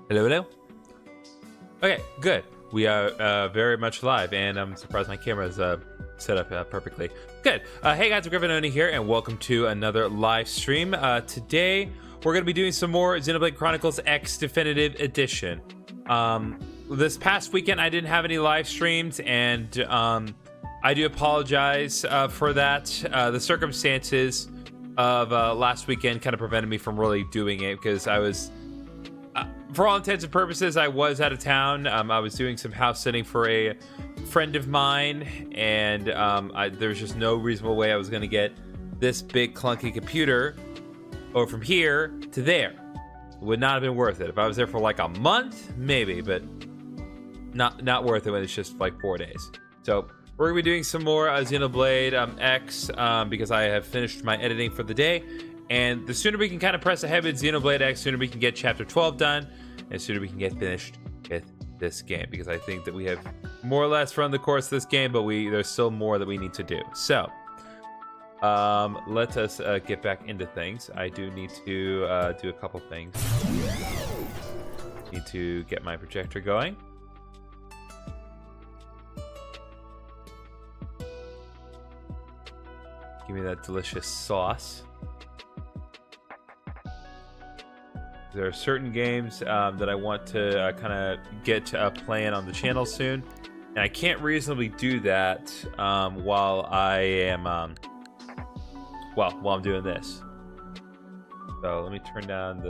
Hello, hello. Okay, good. We are very much live, and I'm surprised my camera is set up perfectly. Good. Hey guys, Griffin here, and welcome to another live stream. Today, we're going to be doing some more Xenoblade Chronicles X Definitive Edition. This past weekend, I didn't have any live streams, and I do apologize for that. The circumstances of last weekend kind of prevented me from really doing it because I was... for all intents and purposes, I was out of town. I was doing some house sitting for a friend of mine, and there's just no reasonable way I was going to get this big clunky computer over from here to there. It would not have been worth it. If I was there for like a month, maybe, but not worth it when it's just like 4 days. So we're going to be doing some more Xenoblade X because I have finished my editing for the day. And the sooner we can kind of press ahead with Xenoblade X, sooner we can get Chapter 12 done, and sooner we can get finished with this game. Because I think that we have more or less run the course of this game, but there's still more that we need to do. So, let us get back into things. I do need to do a couple things. Need to get my projector going. Give me that delicious sauce. There are certain games that I want to kind of get playing on the channel soon, and I can't reasonably do that while I am while I'm doing this. So let me turn out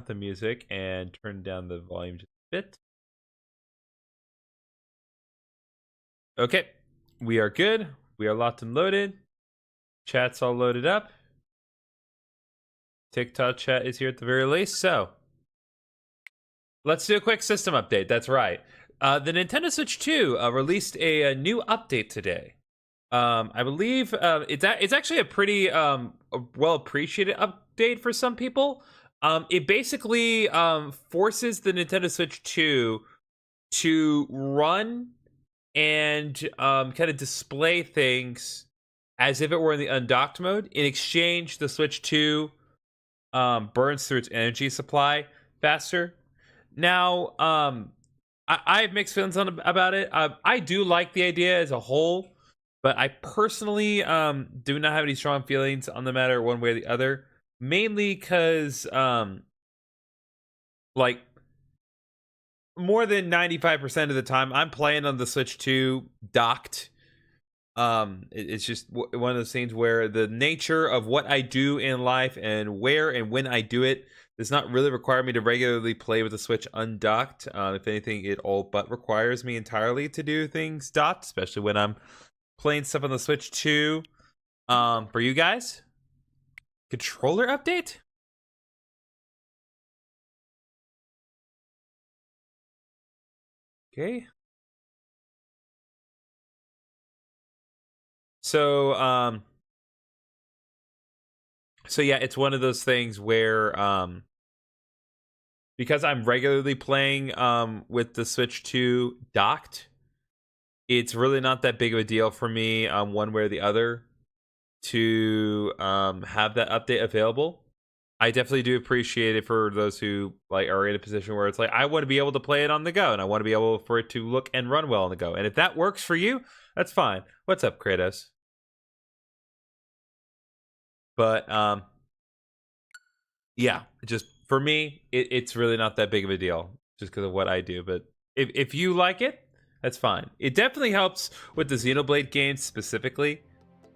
the music and turn down the volume just a bit. Okay, we are good. We are locked and loaded. Chat's all loaded up. TikTok chat is here at the very least, so let's do a quick system update. That's right. The Nintendo Switch 2 released a new update today. I believe it's actually a pretty well appreciated update for some people. It basically forces the Nintendo Switch 2 to run and kind of display things as if it were in the undocked mode. In exchange, the Switch 2 burns through its energy supply faster. Now, I have mixed feelings about it. I do like the idea as a whole, but I personally do not have any strong feelings on the matter one way or the other. Mainly because, like, more than 95% of the time, I'm playing on the Switch 2 docked. It's just one of those things where the nature of what I do in life and where and when I do it does not really require me to regularly play with the Switch undocked. If anything, it all but requires me entirely to do things docked, especially when I'm playing stuff on the Switch 2. For you guys, controller update? Okay. So yeah, it's one of those things where because I'm regularly playing with the Switch 2 docked, it's really not that big of a deal for me one way or the other to have that update available. I definitely do appreciate it for those who like are in a position where it's like, I want to be able to play it on the go, and I want to be able for it to look and run well on the go. And if that works for you, that's fine. What's up, Kratos? But yeah, just for me, it's really not that big of a deal just because of what I do. But if you like it, that's fine. It definitely helps with the Xenoblade games specifically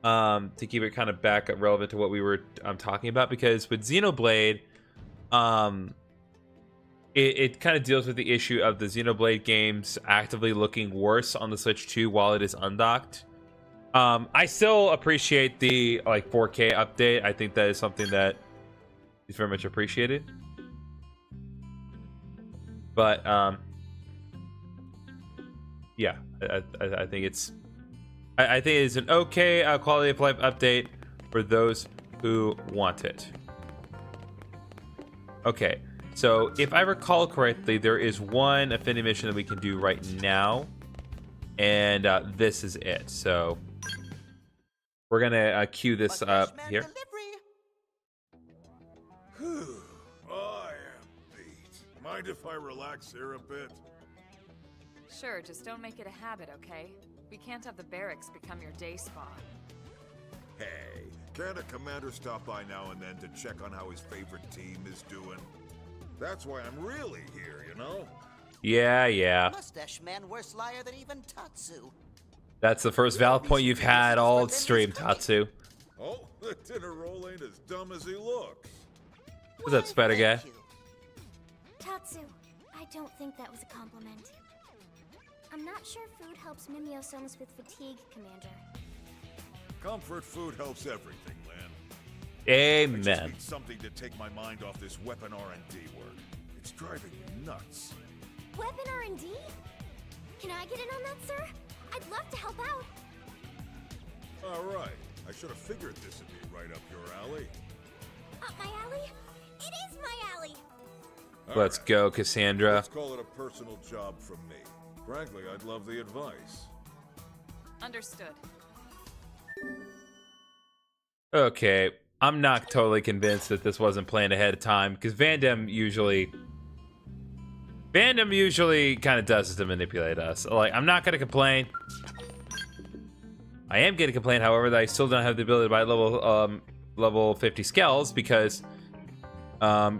to keep it kind of back relevant to what we were talking about, because with Xenoblade, it kind of deals with the issue of the Xenoblade games actively looking worse on the Switch 2 while it is undocked. I still appreciate the like 4K update. I think that is something that is very much appreciated. But yeah, I think it's an okay quality of life update for those who want it. Okay, so if I recall correctly, there is one affinity mission that we can do right now, and this is it. So we're gonna queue this up here. I Mind if I relax here a bit? Sure, just don't make it a habit, okay? We can't have the barracks become your day spa. Hey, can't a commander stop by now and then to check on how his favorite team is doing? That's why I'm really here, you know? Yeah. Mustache man worse liar than even Tatsu. That's the first valid point you've had all stream, Tatsu. Oh, the dinner roll ain't as dumb as he looks. What's up, Spider Guy? Tatsu, I don't think that was a compliment. I'm not sure food helps Mimio-sons with fatigue, Commander. Comfort food helps everything, Lan. I just Amen. need something to take my mind off this weapon R&D work. It's driving me nuts. Weapon R&D? Can I get in on that, sir? I'd love to help out. All right, I should have figured this would be right up your alley. Up my alley? It is my alley! All Let's right, go, Cassandra. let's call it a personal job from me. Frankly, I'd love the advice. Understood. Okay, I'm not totally convinced that this wasn't planned ahead of time, because Vandam usually kind of does this to manipulate us. Like, I'm not gonna complain. I am gonna complain, however, that I still don't have the ability to buy level 50 Skells, because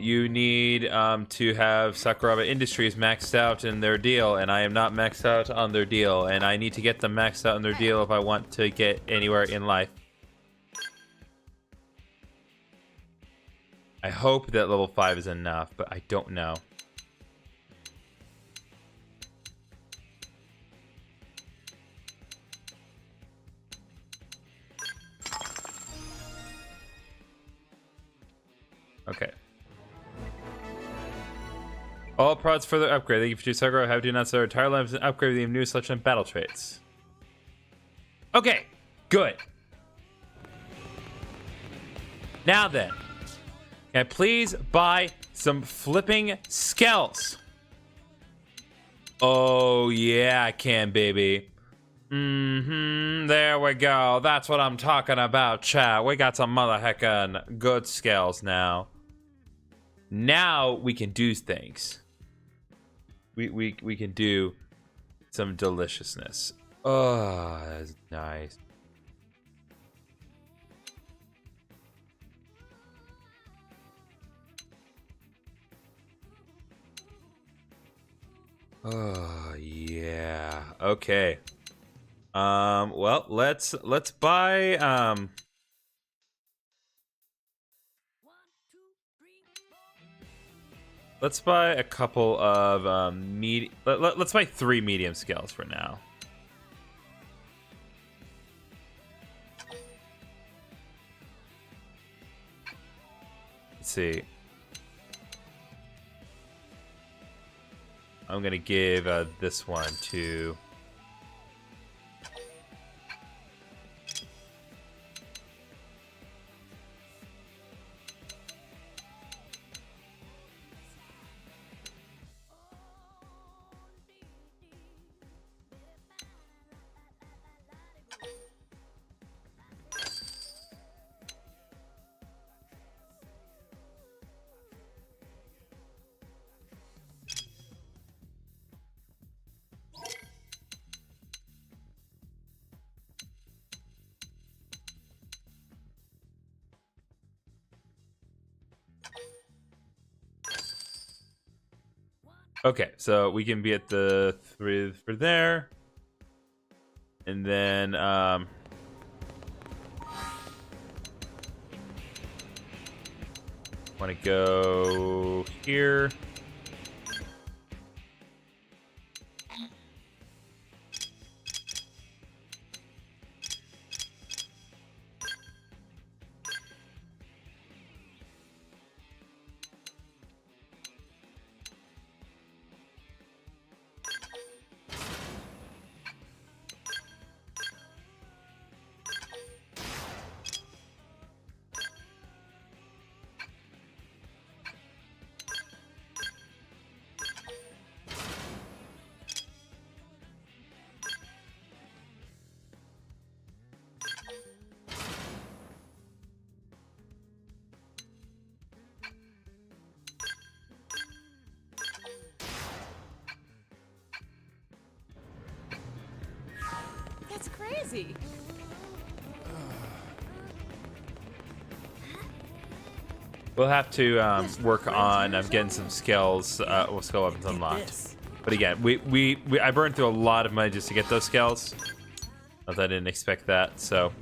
you need to have Sakuraba Industries maxed out in their deal, and I am not maxed out on their deal, and I need to get them maxed out in their deal if I want to get anywhere in life. I hope that level 5 is enough, but I don't know. Okay. All prods further upgrade. Thank you for choosing Sakura. Have do not sell entire lives and upgrade the new selection of battle traits. Okay, good. Now then, can I please buy some flipping Skells? Oh yeah, I can, baby. There we go. That's what I'm talking about, chat. We got some mother heckin' good Skells now. Now we can do things. We can do some deliciousness. Oh, that's nice. Oh yeah. Okay. Well, let's buy let's buy a couple of let's buy 3 medium Skells for now. Let's see. I'm gonna give this one to okay, so we can be at the 3 for there. And then want to go here. easy. We'll have to work on getting some skills, skill weapons unlocked. But again, I burned through a lot of money just to get those skills. I didn't expect that, so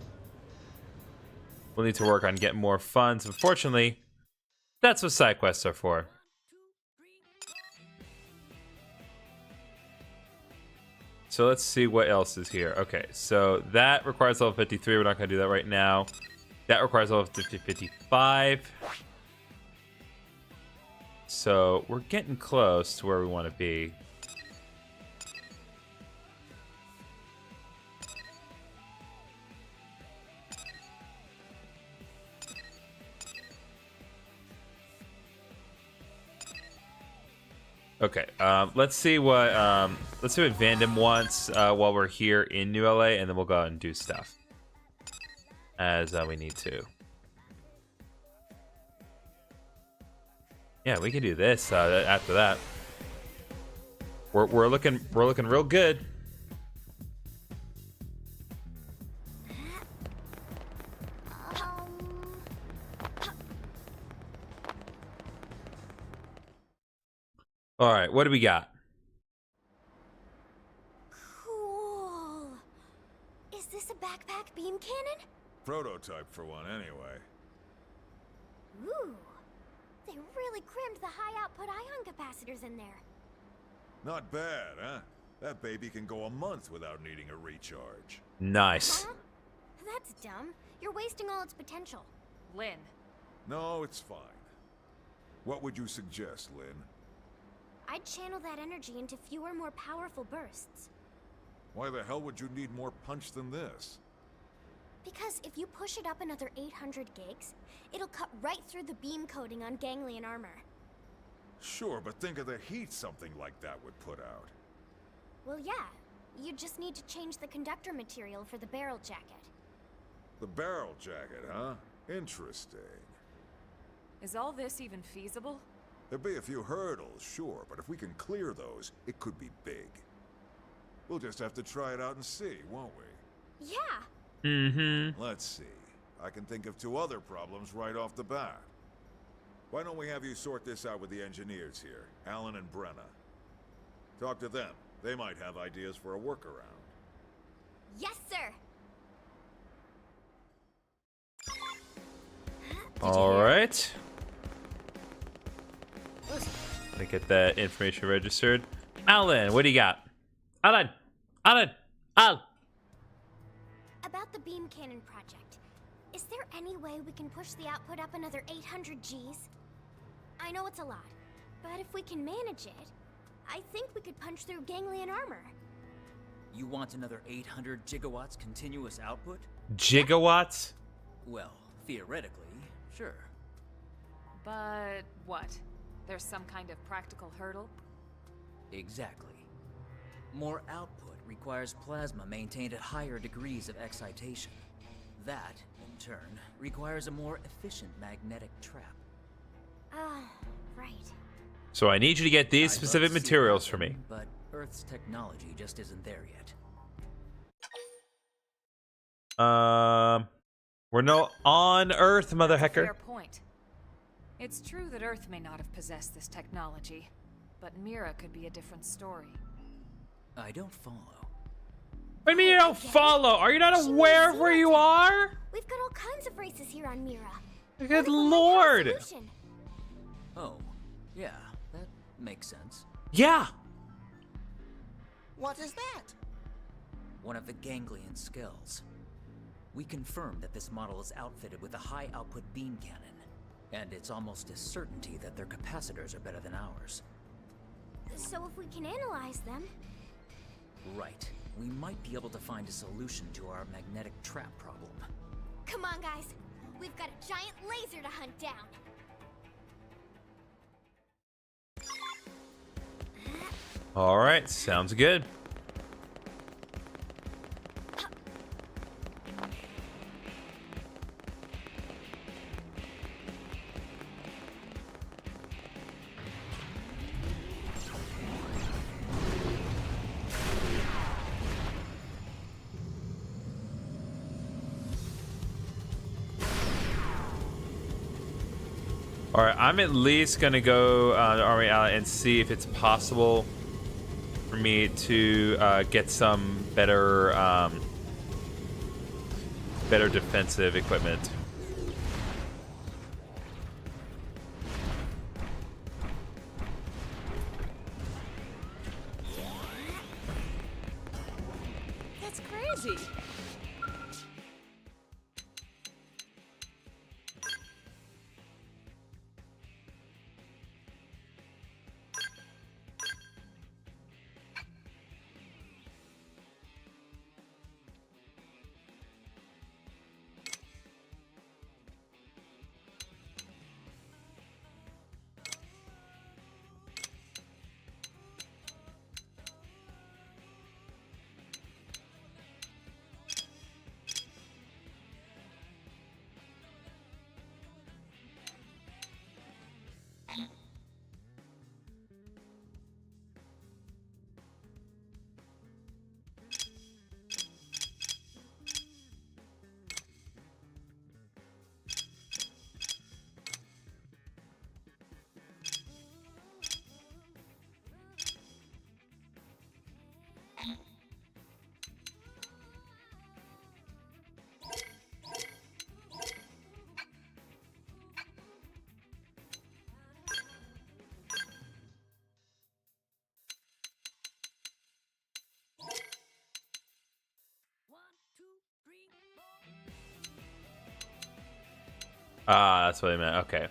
we'll need to work on getting more funds. Unfortunately, that's what side quests are for. So let's see what else is here. Okay, so that requires level 53. We're not going to do that right now. That requires level 55. So we're getting close to where we want to be. Okay, let's see what Vandam wants while we're here in New LA, and then we'll go out and do stuff as we need to. Yeah, we can do this after that. We're looking real good. All right, what do we got? Cool. Is this a backpack beam cannon? Prototype for one, anyway. Ooh. They really crammed the high output ion capacitors in there. Not bad, huh? That baby can go a month without needing a recharge. Nice. Huh? That's dumb. You're wasting all its potential. Lynn, No, it's fine. What would you suggest, Lynn? I'd channel that energy into fewer, more powerful bursts. Why the hell would you need more punch than this? Because if you push it up another 800 gigs, it'll cut right through the beam coating on ganglion armor. Sure, but think of the heat something like that would put out. Well, yeah. You just need to change the conductor material for the barrel jacket. The barrel jacket, huh? Interesting. is all this even feasible? There'll be a few hurdles, sure, but if we can clear those, it could be big. We'll just have to try it out and see, won't we? Yeah. Mm-hmm. Let's see. I can think of 2 other problems right off the bat. Why don't we have you sort this out with the engineers here, Alan and Brenna? Talk to them. They might have ideas for a workaround. Yes, sir. All right. Let me get that information registered. Alan, what do you got? Alan! Al! About the beam cannon project. Is there any way we can push the output up another 800 Gs? I know it's a lot, but if we can manage it, I think we could punch through ganglion armor. You want another 800 gigawatts continuous output? Gigawatts? Well, theoretically, sure. But what? There's some kind of practical hurdle? Exactly. More output requires plasma maintained at higher degrees of excitation. That, in turn, requires a more efficient magnetic trap. Ah, right. So I need you to get these I'd specific love to see materials that, for me. But Earth's technology just isn't there yet. We're no on Earth, mother hecker. Fair point. It's true that Earth may not have possessed this technology, but Mira could be a different story. I don't follow. What do you mean you don't follow? Are you not aware of where you are? We've got all kinds of races here on Mira. Good lord. Oh, yeah, that makes sense. Yeah. What is that? One of the ganglion Skells. We confirmed that this model is outfitted with a high-output beam cannon, and it's almost a certainty that their capacitors are better than ours. So if we can analyze them... Right. We might be able to find a solution to our magnetic trap problem. Come on, guys. We've got a giant laser to hunt down. All right, sounds good. All right, I'm at least gonna go to Army Ally and see if it's possible for me to get some better, better defensive equipment. That's crazy. Ah, that's what I meant. Okay.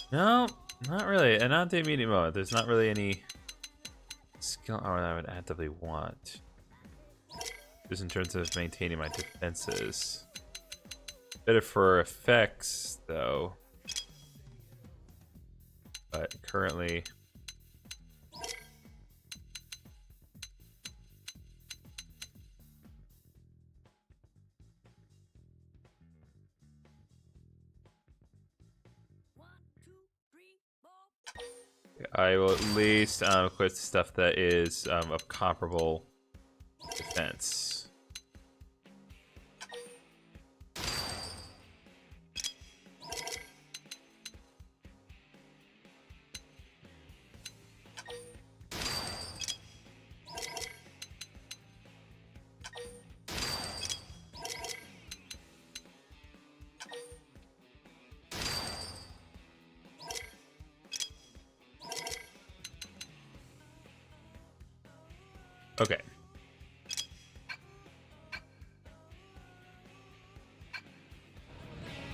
No, not really. And not the immediate mode. There's not really any skill armor that I would actively want. Just in terms of maintaining my defenses. Better for effects, though. But currently... I will at least equip stuff that is of comparable defense. Okay.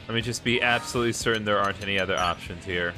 Let me just be absolutely certain there aren't any other options here.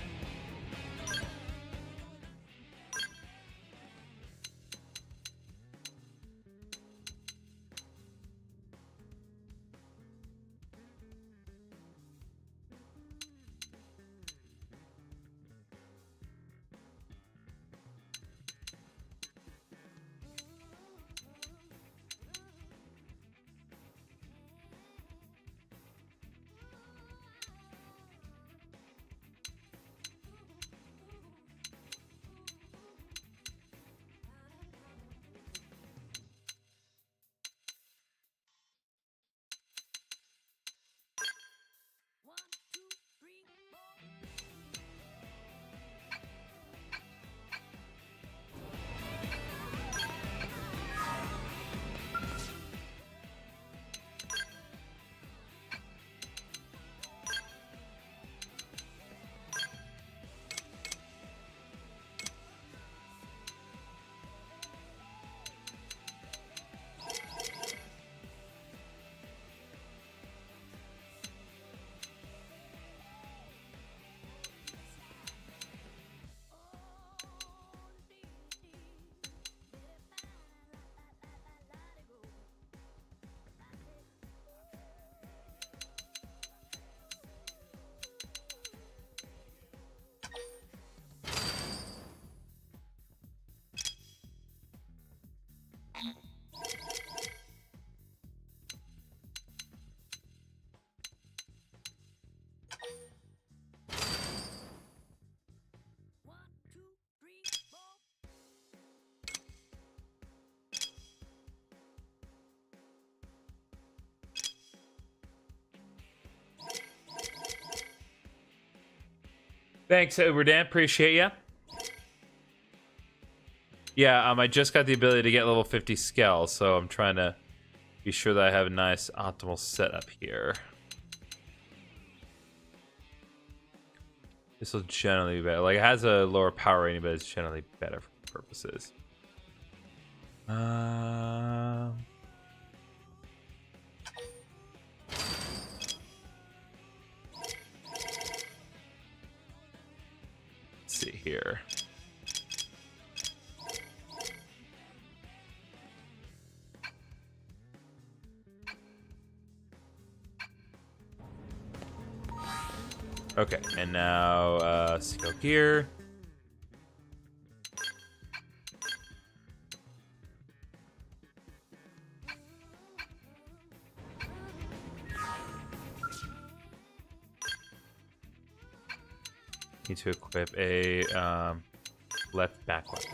Thanks, Uberdan. Appreciate ya. Yeah, I just got the ability to get level 50 Skells, so I'm trying to be sure that I have a nice optimal setup here. This will generally be better. Like, it has a lower power rating, but it's generally better for purposes. Let's see here. Okay, and now skill gear. Need to equip a left back weapon.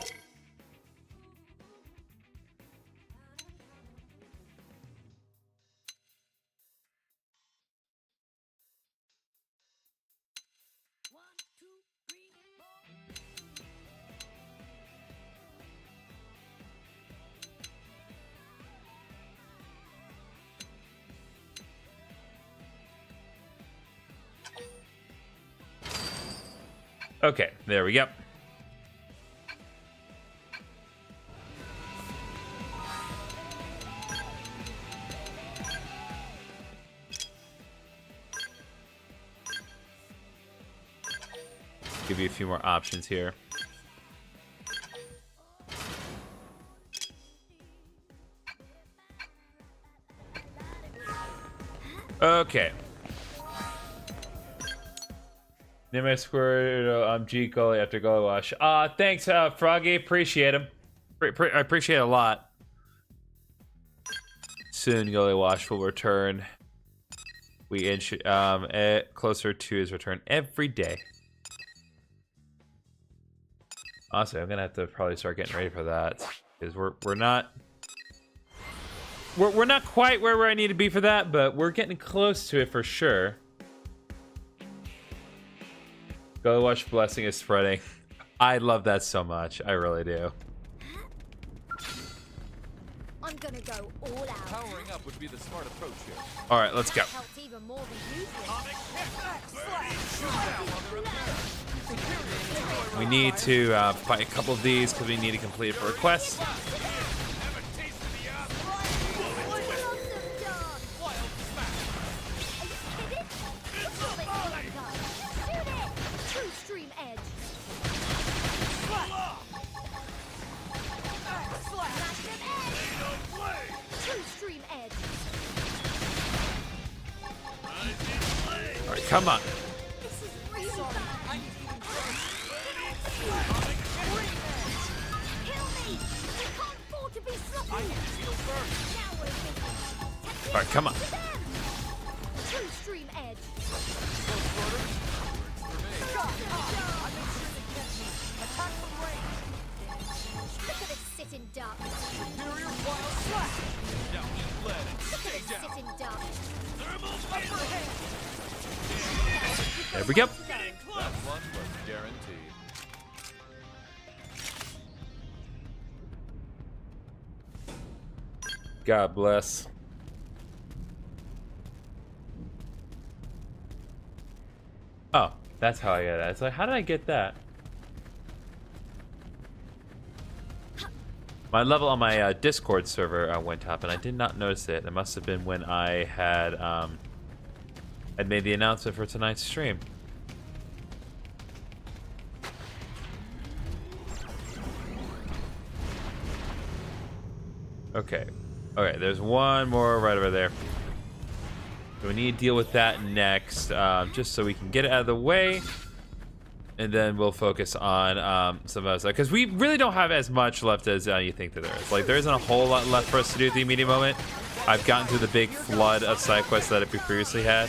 Okay, there we go. Give you a few more options here. Okay. Name my square. I'm G Gully after Gully Wash. Thanks, Froggy. Appreciate him. I appreciate it a lot. Soon, Gully Wash will return. We inch closer to his return every day. Honestly, I'm gonna have to probably start getting ready for that because we're not quite where I need to be for that, but we're getting close to it for sure. Go watch Blessing is spreading. I love that so much. I really do. I'm gonna go all out. Powering up would be the smart approach here. All right, let's go. Helps even more than usual. We need to fight a couple of these because we need to complete it for requests. All right, come on. All right, come on. True stream edge. Look at this sitting duck. Superior wild slash. Now eat lead and stay down. Sitting duck. There we go. That one was guaranteed. God bless. Oh, that's how I get that. It's like, how did I get that? My level on my Discord server went up, and I did not notice it. It must have been when I had I'd made the announcement for tonight's stream. Okay. Okay, there's one more right over there. So we need to deal with that next, just so we can get it out of the way. And then we'll focus on some of us. Because we really don't have as much left as you think that there is. Like, there isn't a whole lot left for us to do at the immediate moment. I've gotten through the big flood of side quests that we previously had.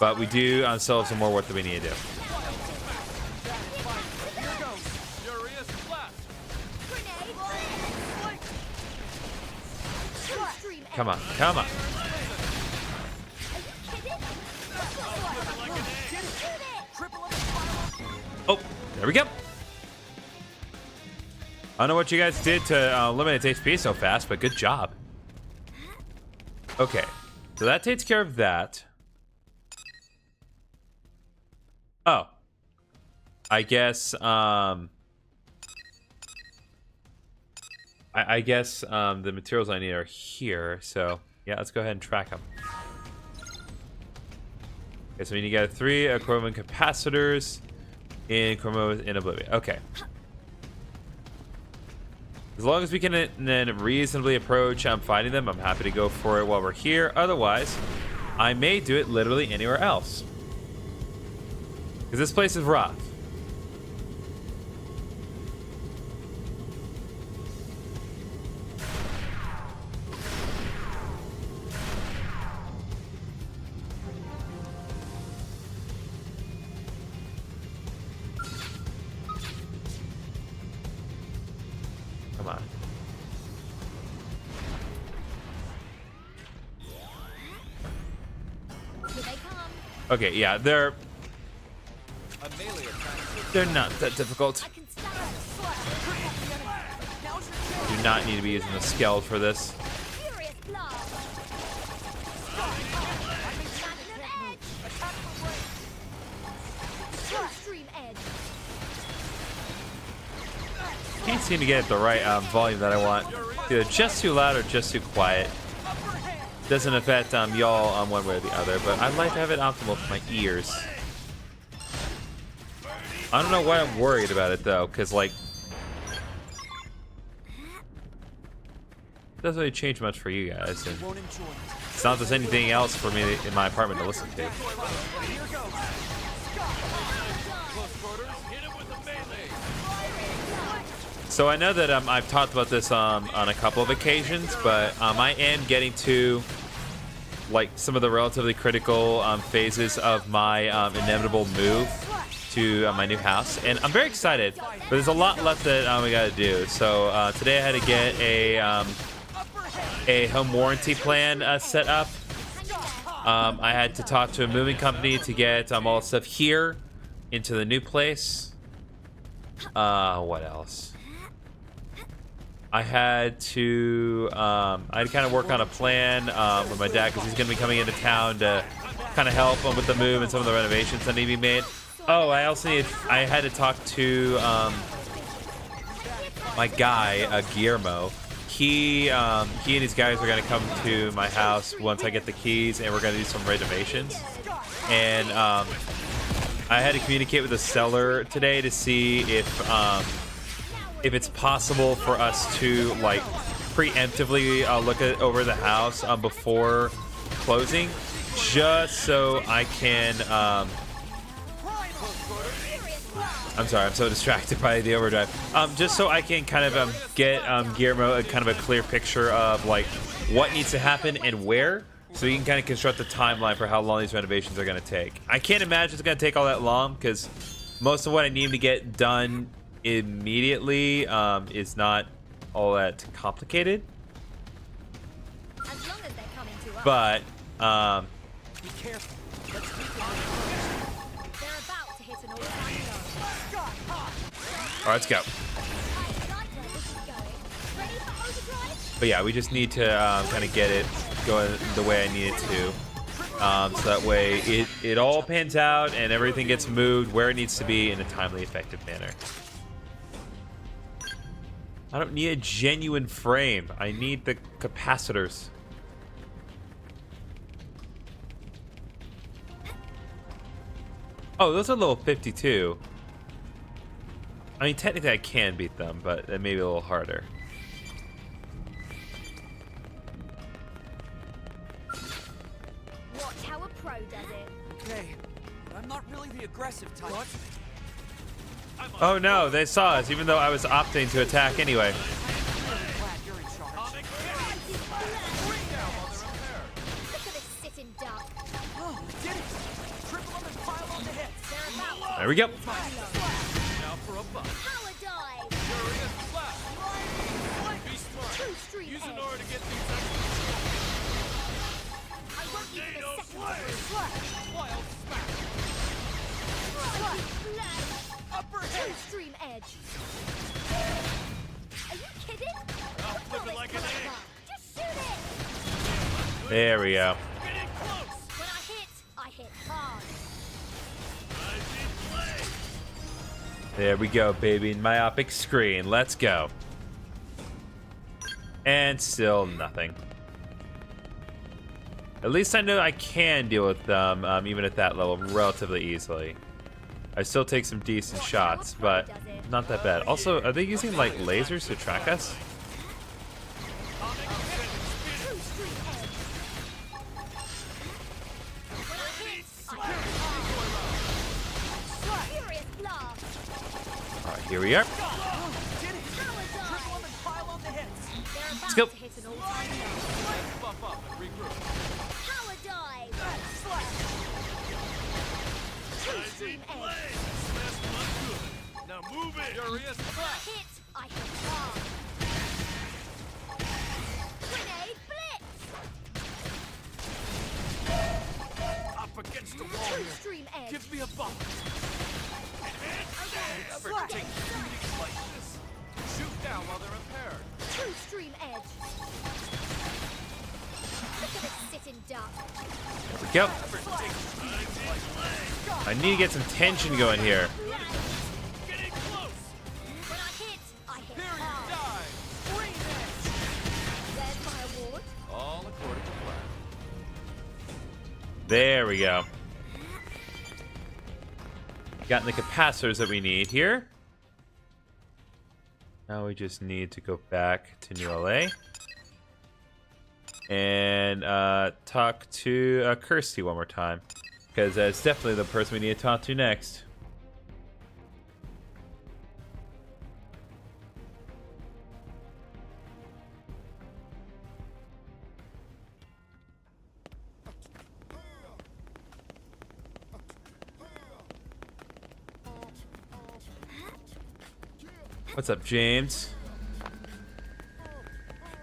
But we do still have some more work that we need to do. Come on, come on. There we go. I don't know what you guys did to eliminate HP so fast, but good job. Okay, so that takes care of that. Oh, I guess I guess the materials I need are here. So yeah, let's go ahead and track them. Okay, so we need to get 3 chromium capacitors in chromo in Oblivion. Okay. As long as we can then reasonably approach finding them, I'm happy to go for it while we're here. Otherwise, I may do it literally anywhere else. Because this place is rough. Come on. Here they come. Okay, yeah, they're not that difficult. I can start. Do not need to be using the Skells for this. Furious blast. Extreme edge. Can't seem to get the right volume that I want. Either just too loud or just too quiet. Doesn't affect y'all on one way or the other, but I'd like to have it optimal for my ears. I don't know why I'm worried about it though, because like it doesn't really change much for you guys, and it's not there's anything else for me in my apartment to listen to. So I know that I've talked about this on a couple of occasions, but I am getting to like some of the relatively critical phases of my inevitable move to my new house, and I'm very excited, but there's a lot left that we gotta do. So today I had to get a home warranty plan set up. I had to talk to a moving company to get all the stuff here into the new place. What else? I had to kind of work on a plan with my dad, because he's going to be coming into town to kind of help him with the move and some of the renovations that need to be made. Oh, I had to talk to my guy, Guillermo. He and his guys are going to come to my house once I get the keys, and we're going to do some renovations. And I had to communicate with the seller today to see if it's possible for us to like preemptively look over the house before closing, just so I can I'm sorry, I'm so distracted by the overdrive. Just so I can kind of get Guillermo kind of a clear picture of like what needs to happen and where, so you can kind of construct the timeline for how long these renovations are going to take. I can't imagine it's going to take all that long, because most of what I need to get done immediately is not all that complicated. As long as they're coming to us. But Be careful. They're about to hit an all-time low. all right, let's go. I like where this is going. Ready for Overdrive? But yeah, we just need to kind of get it going the way I need it to. So that way it all pans out and everything gets moved where it needs to be in a timely, effective manner. I don't need a genuine frame. I need the capacitors. Oh, those are level 52. I mean, technically I can beat them, but it may be a little harder. Watch how a pro does it. Okay, but I'm not really the aggressive type. What? Oh no, they saw us, even though I was opting to attack anyway. Glad you're in charge. Look at this sitting duck. Oh, we did it! Triple them and pile on the hits. They're about to There we go. Now for a buck. power dive. Furious blast. Be smart. True street Use an edge. aura to get these I won't use it a second. wild smack. Flash. Upper hit. Extreme edge. Are you kidding? I'll flip it like an egg. Just shoot it. There we go. Getting close. When I hit hard. There we go, baby. Myopic screen. Let's go. And still nothing. At least I know I can deal with them, even at that level, relatively easily. I still take some decent shots, but not that bad. Also, are they using, like, lasers to track us? Alright, here we are. Let's go. Buff up and regroup. Power dive. Extreme edge. Last one good. Now move it. Furious blast. I hit hard. Grenade blitz. Up against the wall here. Extreme edge. Give me a bump. Ever take shootings like this? Shoot down while they're impaired. True stream edge. Look at it sit in duck. There we go. I need to get some tension going here. Getting close. When I hit Here you hard. die. Green edge. There's my award. All according to plan. There we go. Gotten the capacitors that we need here. Now we just need to go back to New LA and talk to Kirsty one more time, because that's definitely the person we need to talk to next. What's up, James?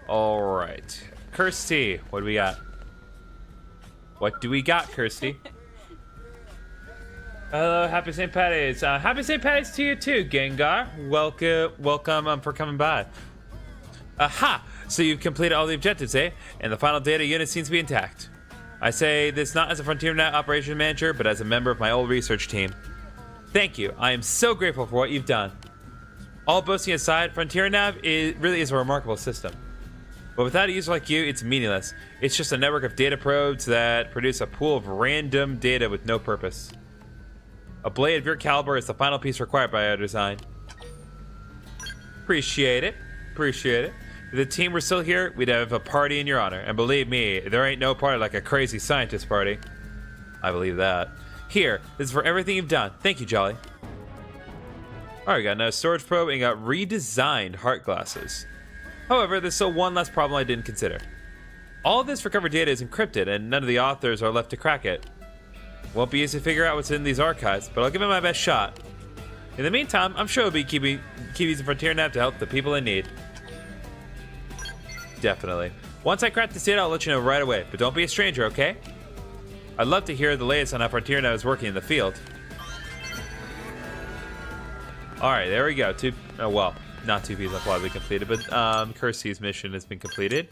All right, Kirsty, what do we got? What do we got, Kirsty? Hello, happy St. Patty's. Happy St. Patty's to you too, Gengar. Welcome for coming by. Aha! So you've completed all the objectives, eh? And the final data unit seems to be intact. I say this not as a FrontierNet operation manager, but as a member of my old research team. Thank you. I am so grateful for what you've done. All boasting aside, FrontierNav really is a remarkable system. But without a user like you, it's meaningless. It's just a network of data probes that produce a pool of random data with no purpose. A blade of your caliber is the final piece required by our design. Appreciate it. Appreciate it. If the team were still here, we'd have a party in your honor. And believe me, there ain't no party like a crazy scientist party. I believe that. Here, this is for everything you've done. Thank you, Jolly. Alright, we got another storage probe and got redesigned heart glasses. However, there's still one last problem I didn't consider. All this recovered data is encrypted and none of the authors are left to crack it. Won't be easy to figure out what's in these archives, but I'll give it my best shot. In the meantime, I'm sure I'll be keeping using FrontierNav to help the people in need. Definitely. Once I crack this data, I'll let you know right away, but don't be a stranger, okay? I'd love to hear the latest on how FrontierNav is working in the field. Alright, there we go. Well, not 2 pieces of plot we completed, but Kirsty's mission has been completed.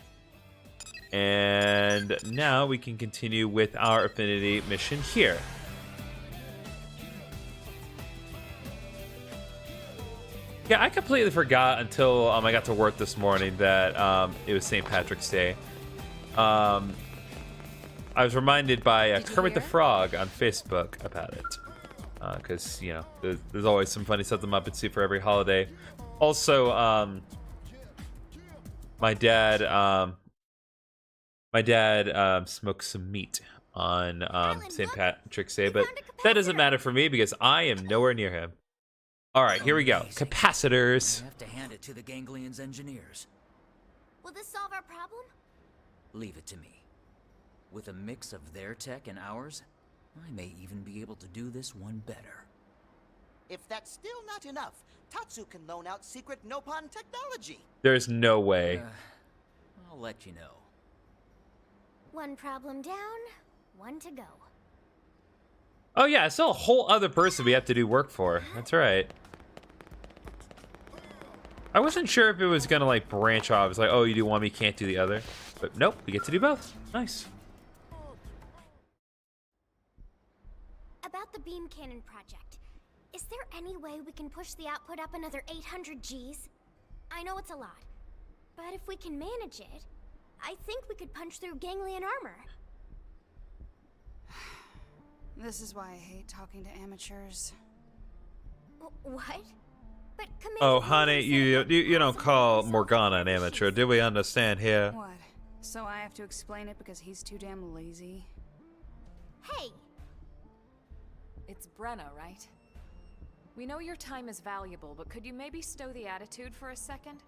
And now we can continue with our Affinity mission here. Yeah, I completely forgot until I got to work this morning that it was St. Patrick's Day. I was reminded by Kermit the Frog on Facebook about it. Because, you know, there's always some funny stuff the Muppets do for every holiday. Also, my dad smoked some meat on St. Patrick's Day, but that doesn't matter for me because I am nowhere near him. All right, here we go. Capacitors. I have to hand it to the Ganglion's engineers. Will this solve our problem? Leave it to me. With a mix of their tech and ours, I may even be able to do this one better. If that's still not enough, Tatsu can loan out secret Nopon technology. There's no way. I'll let you know. One problem down, one to go. Oh yeah, still a whole other person we have to do work for. That's right. I wasn't sure if it was gonna like branch off. It's like, oh, you do one, you can't do the other. But nope, we get to do both. Nice. About the beam cannon project, is there any way we can push the output up another 800 Gs? I know it's a lot, but if we can manage it, I think we could punch through ganglion armor. This is why I hate talking to amateurs. What? But Commander Oh, honey, Williams you said don't that call possible Morgana an issues. amateur. Do we understand here? What? So I have to explain it because he's too damn lazy? Hey, It's Brenna, right? We know your time is valuable, but could you maybe stow the attitude for a second?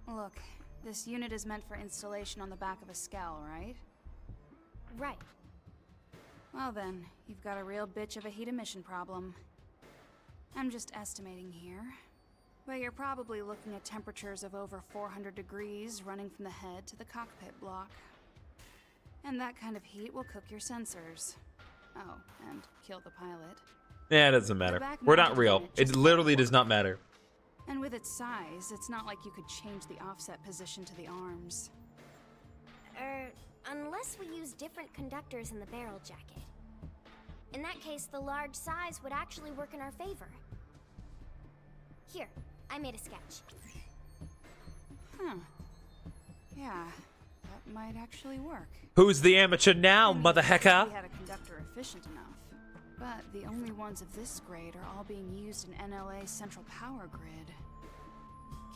Look, this unit is meant for installation on the back of a Skell, right? right. Well then, you've got a real bitch of a heat emission problem. I'm just estimating here, but you're probably looking at temperatures of over 400 degrees running from the head to the cockpit block. And that kind of heat will cook your sensors. Oh, and kill the pilot. Yeah, it doesn't matter. back We're not mounted real. unit It just literally does not matter. And with its size, it's not like you could change the offset position to the arms. Unless we use different conductors in the barrel jacket. In that case, the large size would actually work in our favor. Here, I made a sketch. Huh. Yeah, that might actually work. Who's the amateur now, I mean, mother if hecker? we had a conductor efficient enough. But the only ones of this grade are all being used in NLA's central power grid.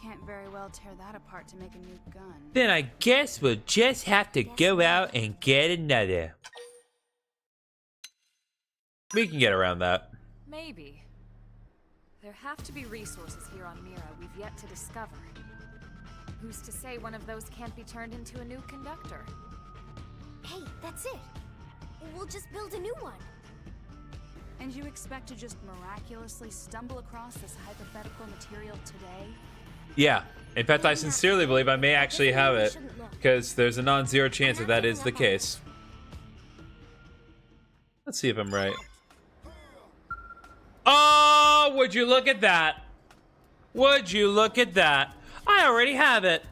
Can't very well tear that apart to make a new gun. Then I guess we'll just have to go out and get another. We can get around that. Maybe. There have to be resources here on Mira we've yet to discover. Who's to say one of those can't be turned into a new conductor? Hey, that's it. We'll just build a new one. And you expect to just miraculously stumble across this hypothetical material today? Yeah. In fact, I sincerely believe I may actually have it, because there's a non-zero chance that is the case. Let's see if I'm right. Oh, would you look at that? Would you look at that? I already have it.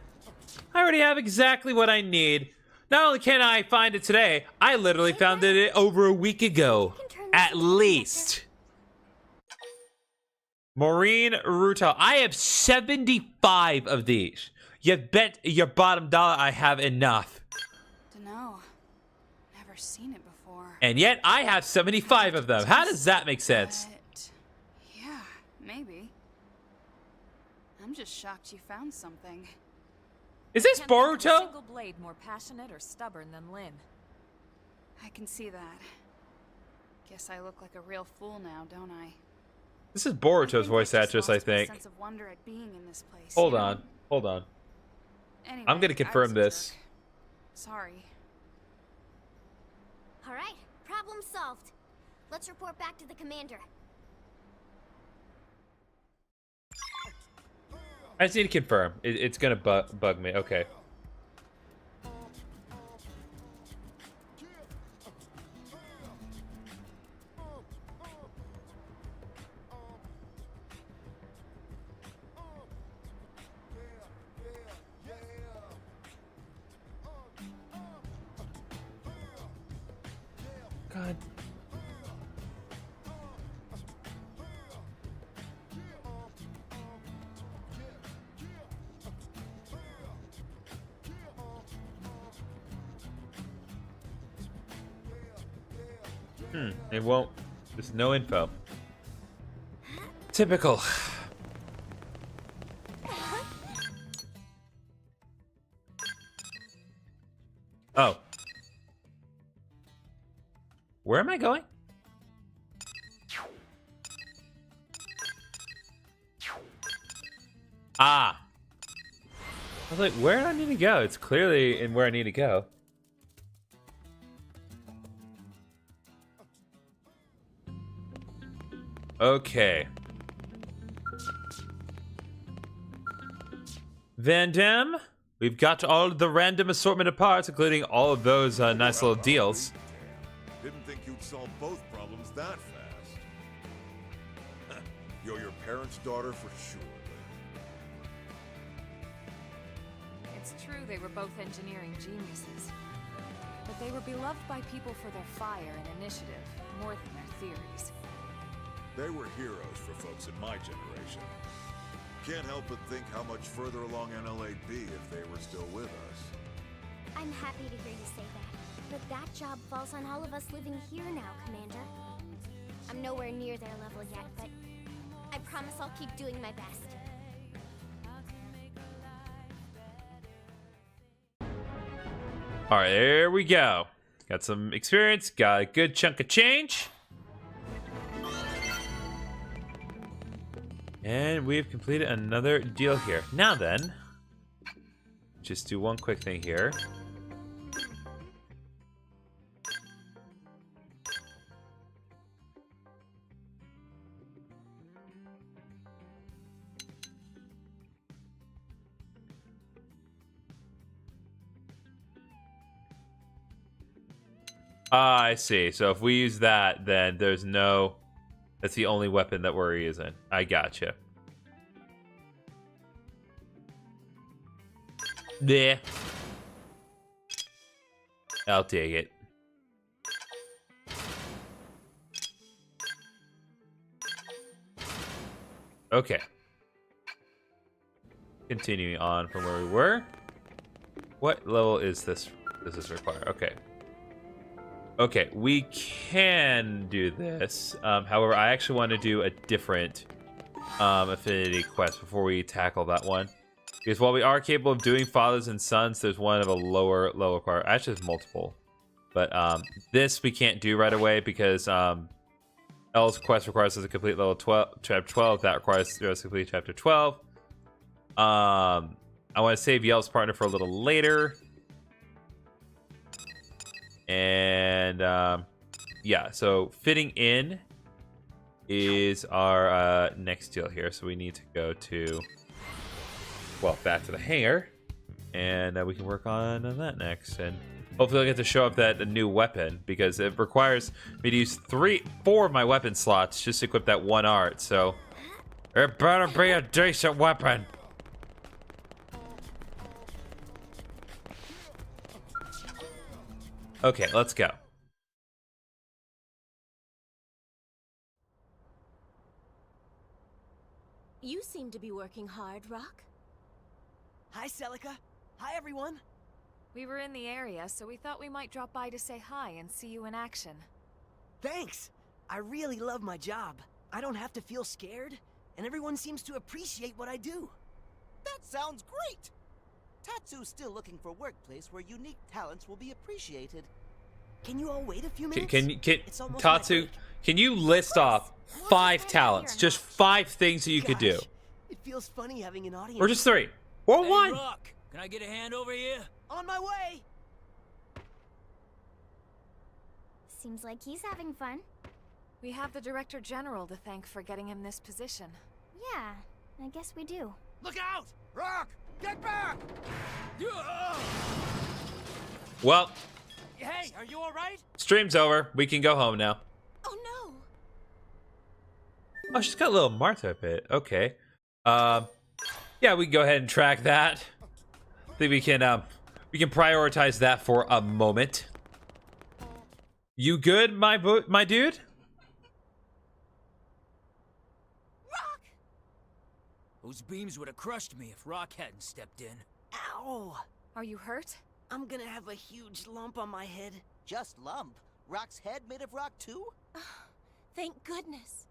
I already have exactly what I need. Not only can I find it today, I literally found it over a week ago. At least. Maureen Ruto. I have 75 of these. You bet your bottom dollar I have enough. Dunno. Never seen it before. And yet I have 75 of them. How does that make sense? But, yeah, maybe. I'm just shocked you found something. Is this Can't think of a Boruto? single blade more passionate or stubborn than Lynn. I can see that. Guess I look like a real fool now, don't I? This is I Boruto's think voice just actress, I lost my think. sense of wonder at being in this place. Hold you know? on. Hold on. Anyway, I'm gonna I confirm was a this. jerk. Sorry. All right, problem solved. Let's report back to the commander. I just need to confirm. It's gonna bug me. Okay. God. It won't. There's no info. Typical. Oh. Where am I going? Ah. I was like, where do I need to go? It's clearly in where I need to go. Okay. Van Damme, we've got all the random assortment of parts, including all of those nice little deals. Didn't think you'd solve both problems that fast. You're your parents' daughter for sure. true they were both engineering geniuses, but they were beloved by people for their fire and initiative, more than their theories. They were heroes for folks in my generation. Can't help but think how much further along NLA'd be if they were still with us. I'm happy to hear you say that. But that job falls on all of us living here now, Commander. I'm nowhere near their level yet, but I promise I'll keep doing my best. All right, there we go. Got some experience, got a good chunk of change. And we've completed another deal here. Now then, just do one quick thing here. Ah, I see. So if we use that, then there's no... That's the only weapon that we're using. I gotcha. Yeah. I'll take it. Okay. Continuing on from where we were. What level is this? Does this require? Okay. Okay, we can do this. However, I actually want to do a different affinity quest before we tackle that one. Because while we are capable of doing fathers and sons, there's one of a lower require. Actually, there's multiple. But this we can't do right away because L's quest requires us to complete level 12, chapter 12. That requires us to complete chapter 12. I want to save Yell's partner for a little later. And yeah, so fitting in is our next deal here. So we need to go to, well, back to the hangar, and we can work on that next. And hopefully I'll get to show up that new weapon, because it requires me to use 4 of my weapon slots just to equip that one art. So it better be a decent weapon. Okay, let's go. You seem to be working hard, Rock. Hi, Celica. Hi, everyone. We were in the area, so we thought we might drop by to say hi and see you in action. Thanks. I really love my job. I don't have to feel scared, and everyone seems to appreciate what I do. That sounds great! Tatsu's still looking for a workplace where unique talents will be appreciated. Can you all wait a few minutes? Can It's almost my Tatsu, break. can you list off 5 talents? Just 5 things that you could do. Gosh, it feels funny having an audience. Or just 3. Or Hey, 1. Rock, can I get a hand over here? On my way! Seems like he's having fun. We have the Director General to thank for getting him this position. Yeah, I guess we do. Look out! Rock! Get back! Well, Hey, are you alright? stream's over. We can go home now. Oh no! Oh, she's got a little Martha bit. Okay. Yeah, we can go ahead and track that. I think we can prioritize that for a moment. You good, my dude? Rock! Those beams would have crushed me if Rock hadn't stepped in. Ow! Are you hurt? I'm gonna have a huge lump on my head. Just lump. Rock's head made of rock too? Thank goodness.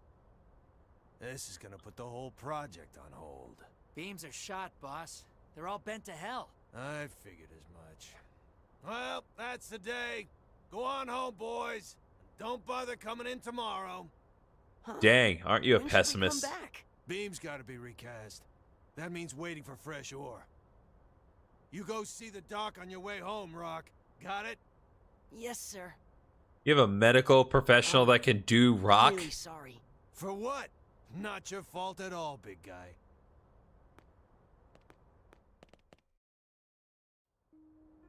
This is gonna put the whole project on hold. Beams are shot, boss. They're all bent to hell. I figured as much. Well, that's the day. Go on home, boys. Don't bother coming in tomorrow. Huh. Dang, aren't you a When should we pessimist? come back? Beam's gotta be recast. That means waiting for fresh ore. You go see the doc on your way home, Rock. Got it? Yes, sir. You have a medical professional that can do rock? Really sorry. For what? Not your fault at all, big guy.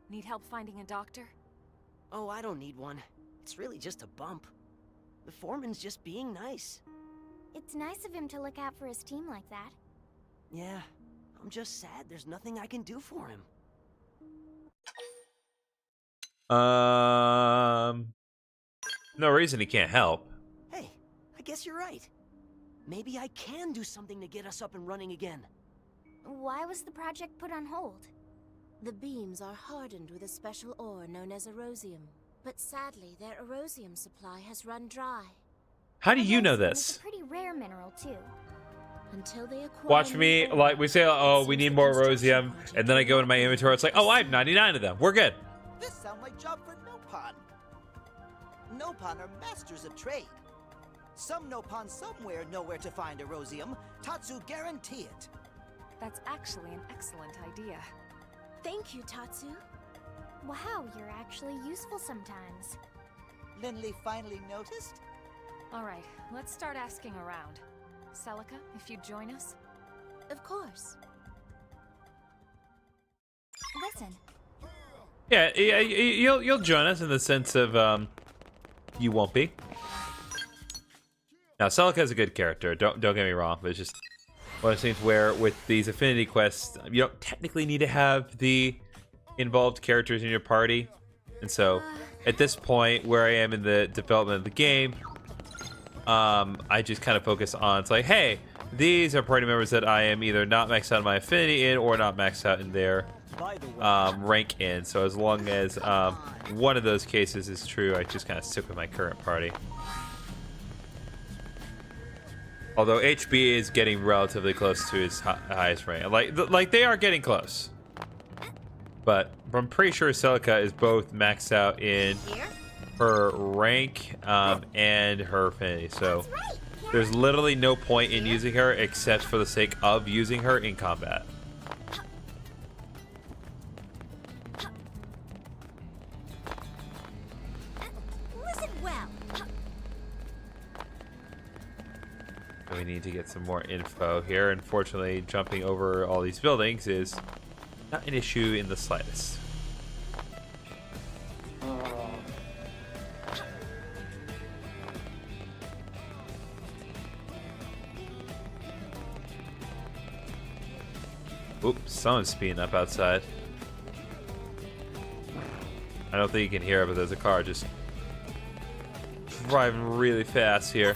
Need help finding a doctor? Oh, I don't need one. It's really just a bump. The foreman's just being nice. It's nice of him to look out for his team like that. Yeah, I'm just sad there's nothing I can do for him. No reason he can't help. Hey, I guess you're right. Maybe I can do something to get us up and running again. Why was the project put on hold? The beams are hardened with a special ore known as erosium. But sadly, their erosium supply has run dry. How do you know Erosium is this? a pretty rare mineral, too. Until they acquire Watch new me, ore, like, we say, oh, it we seems need the more construction erosium, project and then I go into my will inventory, it's like, oh, I have 99 of them. We're good. This sounds like job for Nopon. Nopon are masters of trade. Some Nopon somewhere know where to find erosium. Tatsu guarantee it. That's actually an excellent idea. Thank you, Tatsu. Wow, you're actually useful sometimes. Lindley finally noticed? All right, let's start asking around. Celica, if you'd join us? Of course. Listen, Yeah, you'll join us in the sense of, you won't be. Now, Celica is a good character, don't get me wrong, but it's just one of those things where with these affinity quests, you don't technically need to have the involved characters in your party. And so, at this point, where I am in the development of the game, I just kind of focus on, it's like, hey, these are party members that I am either not maxed out in my affinity in or not maxed out in their rank in. So as long as one of those cases is true, I just kind of stick with my current party. Although HB is getting relatively close to his highest rank. Like they are getting close. But I'm pretty sure Celica is both maxed out in her rank and her affinity. So there's literally no point in using her except for the sake of using her in combat. Listen well. We need to get some more info here. Unfortunately, jumping over all these buildings is not an issue in the slightest. Oops, someone's speeding up outside. I don't think you can hear it, but there's a car just driving really fast here.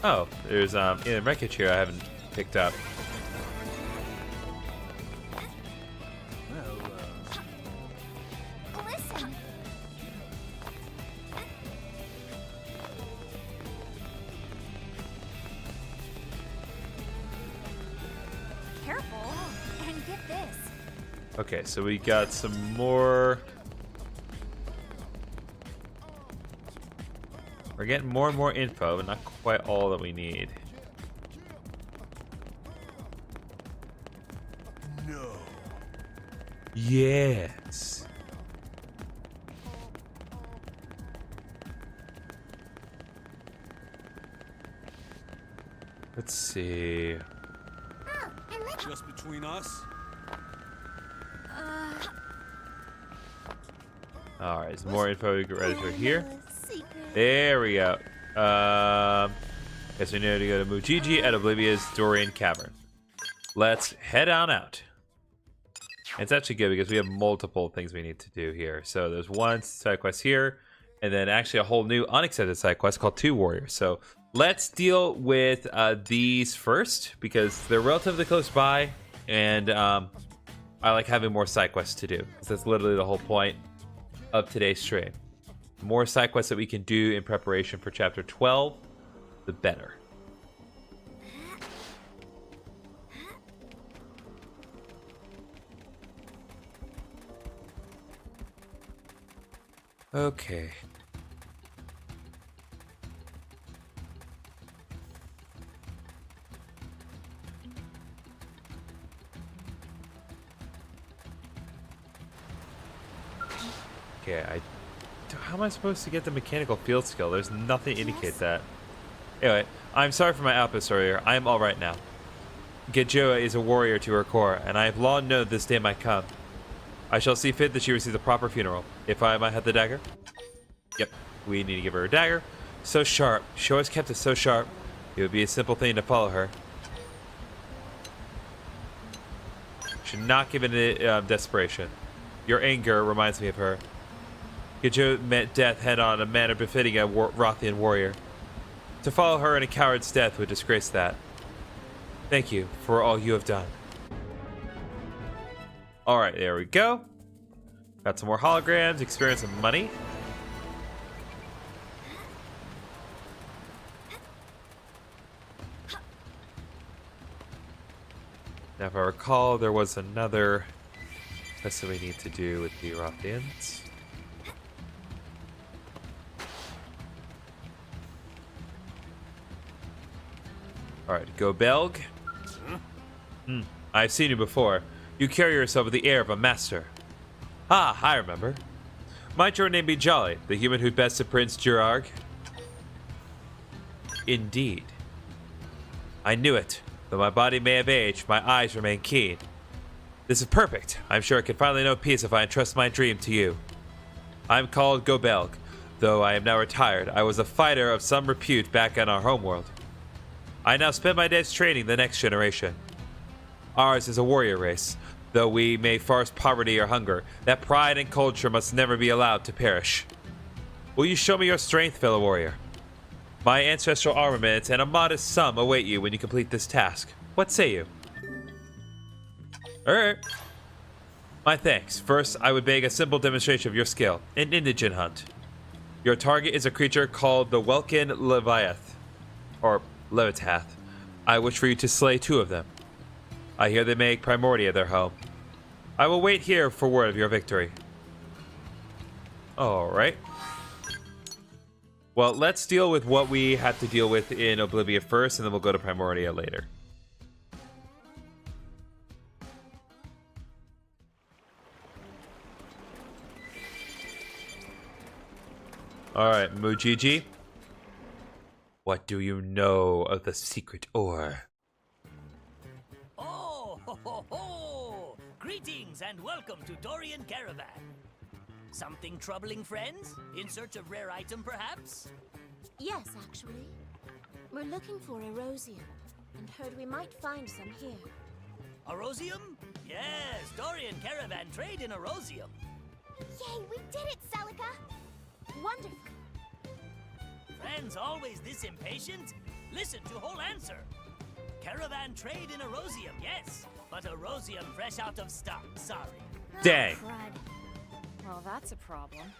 Oh, there's in wreckage here I haven't picked up. listen. Careful, and get this. Okay, so we got some more. We're getting more and more info, but not quite all that we need. No. Yes. Let's see. Just between us? All right, some more info to get ready for here. Secret. There we go. Guess we need to go to Mujiji at Oblivia's Dorian Cavern. Let's head on out. It's actually good because we have multiple things we need to do here. So there's one side quest here, and then actually a whole new unaccepted side quest called Two Warriors. So let's deal with these first because they're relatively close by, and I like having more side quests to do because that's literally the whole point of today's stream. The more side quests that we can do in preparation for chapter 12, the better. Okay. Okay, how am I supposed to get the mechanical field skill? There's nothing to indicate that. Anyway, I'm sorry for my outburst earlier. I am all right now. Gejoa is a warrior to her core, and I have long known this day might come. I shall see fit that she receives a proper funeral. If I might have the dagger? Yep, we need to give her a dagger. So sharp. She always kept it so sharp. It would be a simple thing to follow her. Should not give it desperation. Your anger reminds me of her. Gijo met death head-on, a manner befitting a Rothian warrior. To follow her in a coward's death would disgrace that. Thank you for all you have done. Alright, there we go. Got some more holograms, experience some money. Now, if I recall, there was another test that we need to do with the Rothians. Alright, go Belg. I've seen you before. You carry yourself with the air of a master. Ah, I remember. Might your name be Jolly, the human who bested Prince Jurarg? Indeed. I knew it. Though my body may have aged, my eyes remain keen. This is perfect. I'm sure I can finally know peace if I entrust my dream to you. I'm called Gobelg. Though I am now retired, I was a fighter of some repute back in our homeworld. I now spend my days training the next generation. Ours is a warrior race. Though we may farce poverty or hunger, that pride and culture must never be allowed to perish. Will you show me your strength, fellow warrior? My ancestral armaments and a modest sum await you when you complete this task. What say you? Alright. My thanks. First, I would beg a simple demonstration of your skill. An indigent hunt. Your target is a creature called the Welkin Leviath. Or Levitath. I wish for you to slay 2 of them. I hear they make Primordia their home. I will wait here for word of your victory. Alright. Well, let's deal with what we have to deal with in Oblivion first, and then we'll go to Primordia later. Alright, Mujiji. What do you know of the secret ore? Oh, ho, ho, ho! Greetings and welcome to Dorian Caravan. Something troubling, friends? In search of rare item, perhaps? Yes, actually. We're looking for Erosium, and heard we might find some here. Erosium? Yes, Dorian Caravan trade in Erosium. Yay, we did it, Celica! Wonderful. Friends always this impatient? Listen to whole answer. Caravan trade in Erosium, yes. But Erosium fresh out of stock, sorry. Dang. Oh, crud. Well, that's a problem.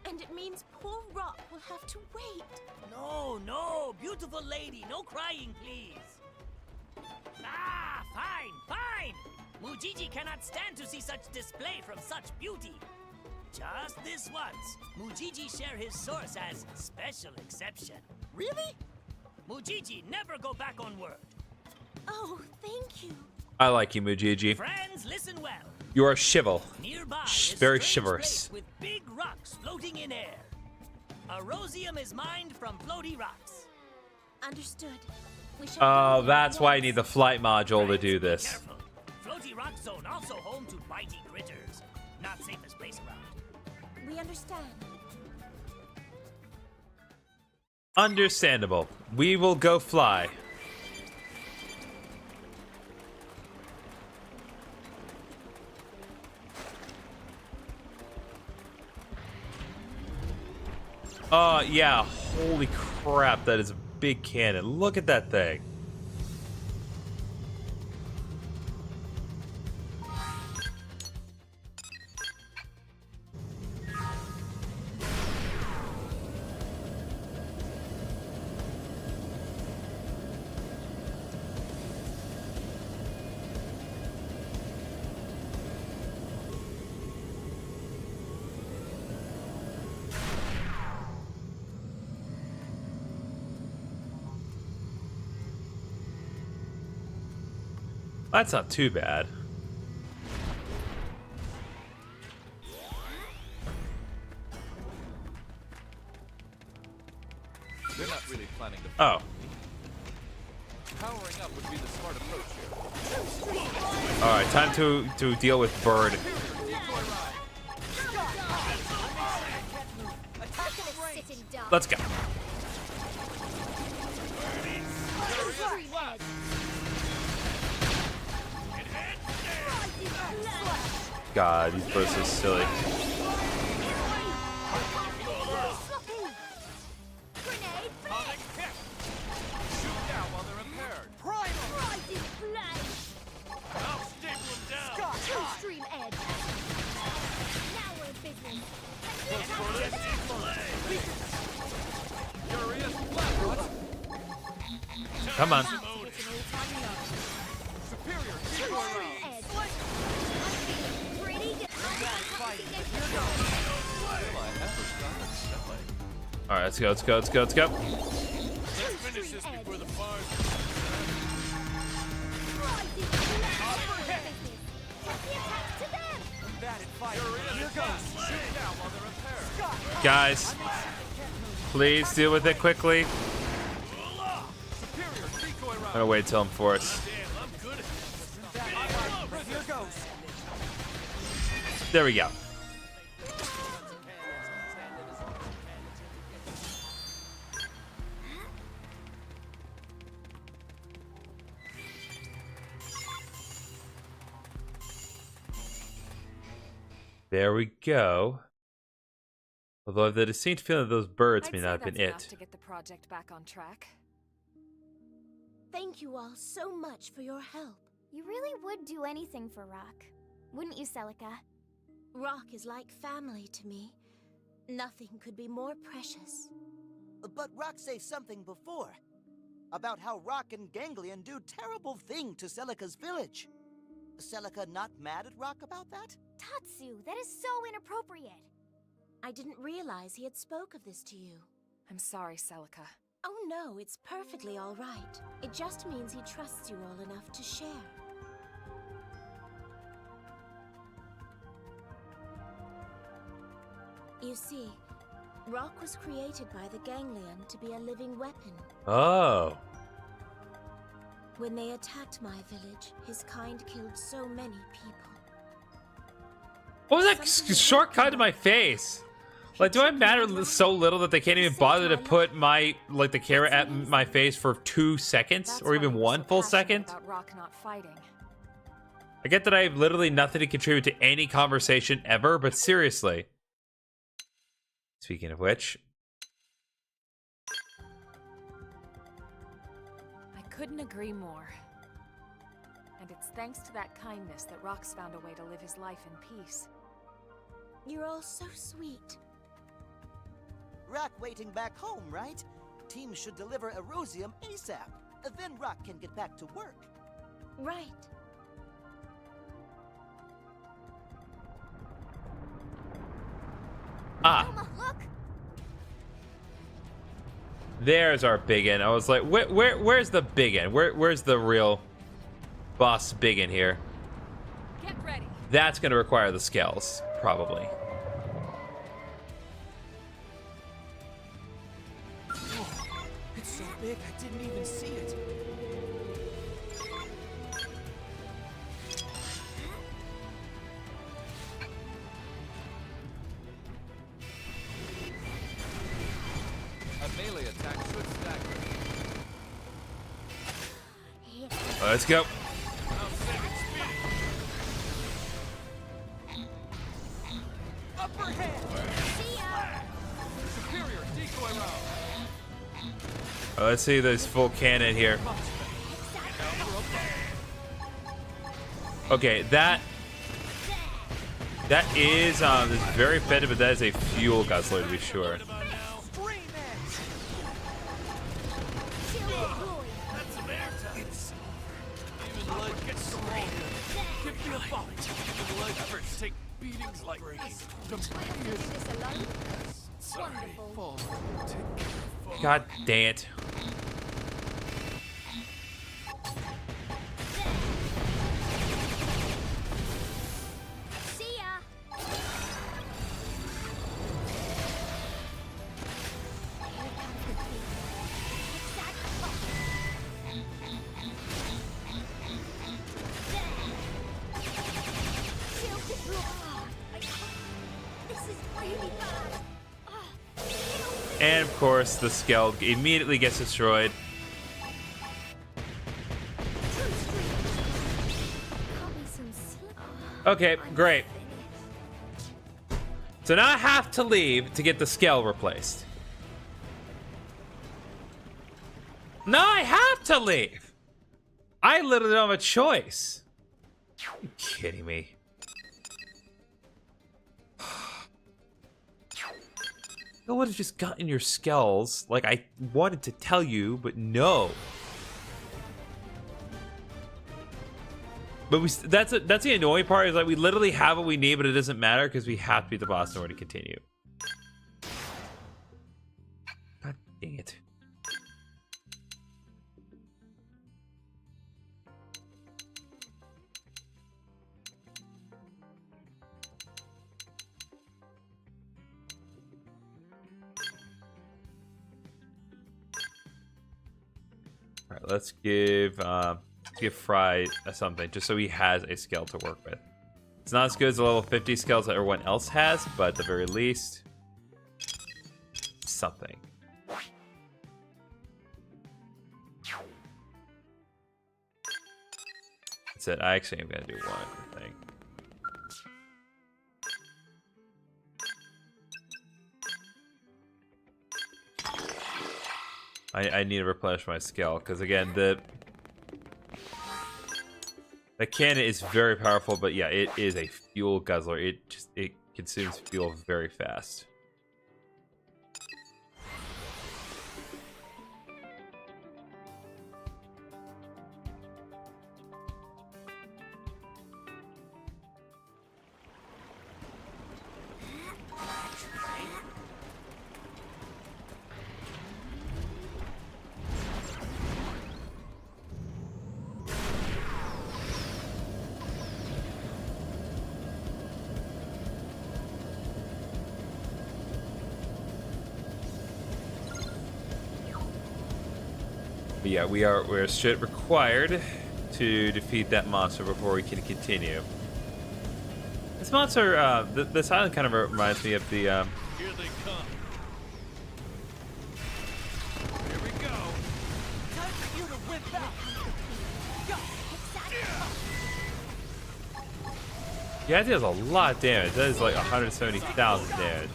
And it means poor Rock will have to wait. No, no, beautiful lady, no crying, please. Ah, fine, fine. Mujiji cannot stand to see such display from such beauty. Just this once, Mujiji share his source as special exception. Really? Mujiji never go back on word. Oh, thank you. I like you, Mujiji. Friends, listen well. You are chival. Nearby is Very strange chivalrous. place with big rocks floating in air. Erosium is mined from floaty rocks. Understood. We shall Oh, go there that's why I once. need the flight module to do Be this. careful. Floaty rock zone also home to bitey critters. Not safest place around. We understand. Understandable. We will go fly. Yeah, holy crap, that is a big cannon. Look at that thing. That's not too bad. They're not really planning to Oh. Powering up would be the smart approach here. Alright, time to deal with Bird. Sitting duck. Let's go. God, these bursts are silly. Come on. All right, let's go, let's go, let's go, let's go. Let's finish this before the bars. Guys, please deal with it quickly. I'm gonna wait till I'm forced. There we go. There we go. Although I have the distinct feeling that those birds may not have been it. To get the project back on track. Thank you all so much for your help. You really would do anything for Rock, wouldn't you, Celica? Rock is like family to me. Nothing could be more precious. But Rock say something before. About how Rock and Ganglion do terrible thing to Celica's village. Celica not mad at Rock about that? Tatsu, that is so inappropriate. I didn't realize he had spoke of this to you. I'm sorry, Celica. Oh no, it's perfectly all right. It just means he trusts you all enough to share. You see, Rock was created by the Ganglion to be a living weapon. Oh. When they attacked my village, his kind killed so many people. What was that short cut to my face? Like, do I matter so little that they can't even bother to put my, like, the camera at my face for 2 seconds? Or even 1 full second? About Rock not fighting. I get that I have literally nothing to contribute to any conversation ever, but seriously. Speaking of which. I couldn't agree more. And it's thanks to that kindness that Rock's found a way to live his life in peace. You're all so sweet. Rock waiting back home, right? Team should deliver Erosium ASAP. Then Rock can get back to work. Right. Ah. Alma, look! There's our biggin. I was like, where's the biggin? Where's the real boss biggin here? Get ready. That's gonna require the Skells, probably. It's so big, I didn't even see it. A melee attack should stagger. Let's go. Upper hand! Superior decoy round. Let's see this full cannon here. Okay, that is very effective, but that is a fuel guzzler to be sure. Take beatings like God dang it. See ya! And of course, the Skell immediately gets destroyed. Okay, great. So now I have to leave to get the Skell replaced. Now I have to leave. I literally don't have a choice. Are you kidding me? I would have just gotten your Skells. Like, I wanted to tell you, but no. But that's the annoying part, is like we literally have what we need, but it doesn't matter because we have to beat the boss in order to continue. God dang it. All right, let's give Fry something just so he has a Skell to work with. It's not as good as the level 50 Skells that everyone else has, but at the very least, something. That's it. I actually am gonna do one thing. I need to replenish my Skell, because again, the cannon is very powerful, but yeah, it is a fuel guzzler. It consumes fuel very fast. But yeah, we're shit required to defeat that monster before we can continue. This monster, this island kind of reminds me of the. Here they come. Here we go. Time for you to whip out. Yeah, it does a lot of damage. That is like 170,000 damage.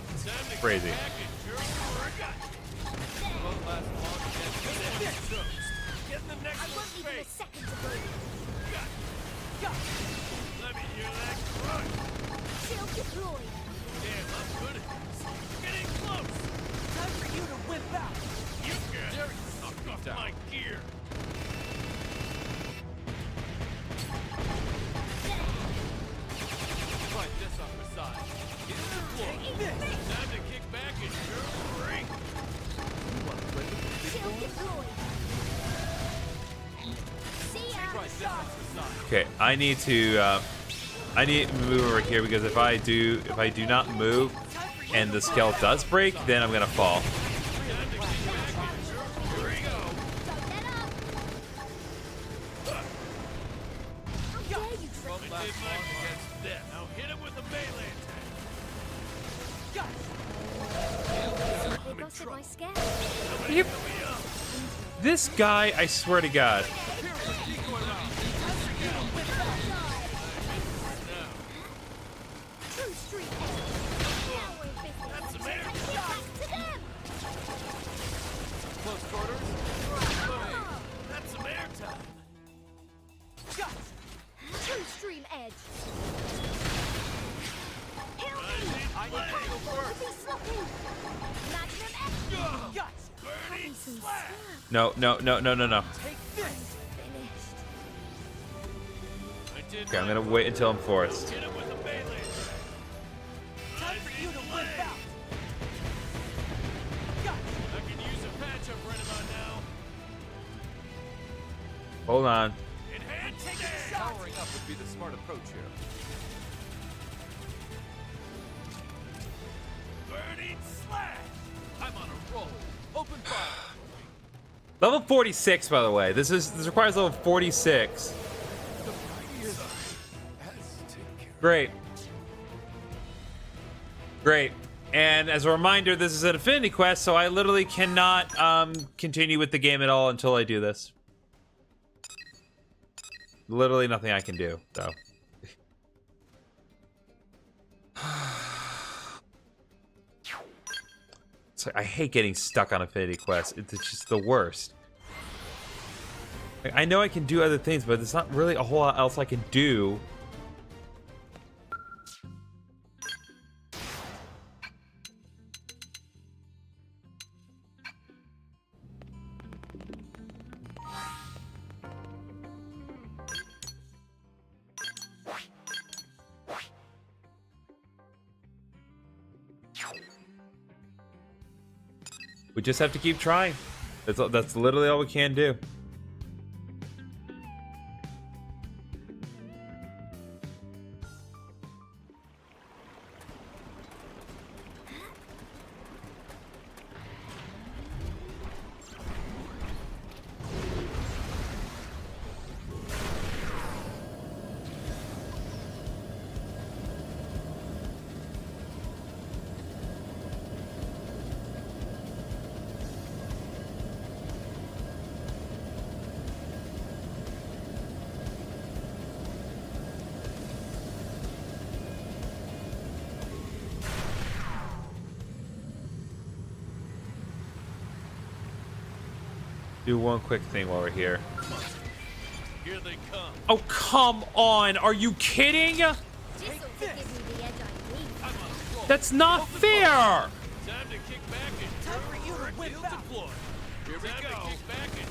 Crazy. My gear. Fight this off the side. Get in the floor. Time to kick back and drink. Okay, I need to move over here, because if I do not move and the Skell does break, then I'm gonna fall. Now hit him with a melee attack. This guy, I swear to God. Close quarters. That's some airtime. True stream edge. I need to go first. No. Okay, I'm gonna wait until I'm forced. Hit him with a melee attack. Time for you to whip out. I can use a patch up right about now. Hold on. Powering up would be the smart approach here. Burning slash. I'm on a roll. Open fire. Level 46, by the way. This requires level 46. Great. Great. And as a reminder, this is an affinity quest, so I literally cannot continue with the game at all until I do this. Literally nothing I can do, though. It's like, I hate getting stuck on Affinity Quest. It's just the worst. Like, I know I can do other things, but there's not really a whole lot else I can do. We just have to keep trying. That's literally all we can do. Do one quick thing while we're here. Here they come. Oh, come on. Are you kidding? That's not fair. Time to kick back and time for you to whip out. Here we go. Kick back and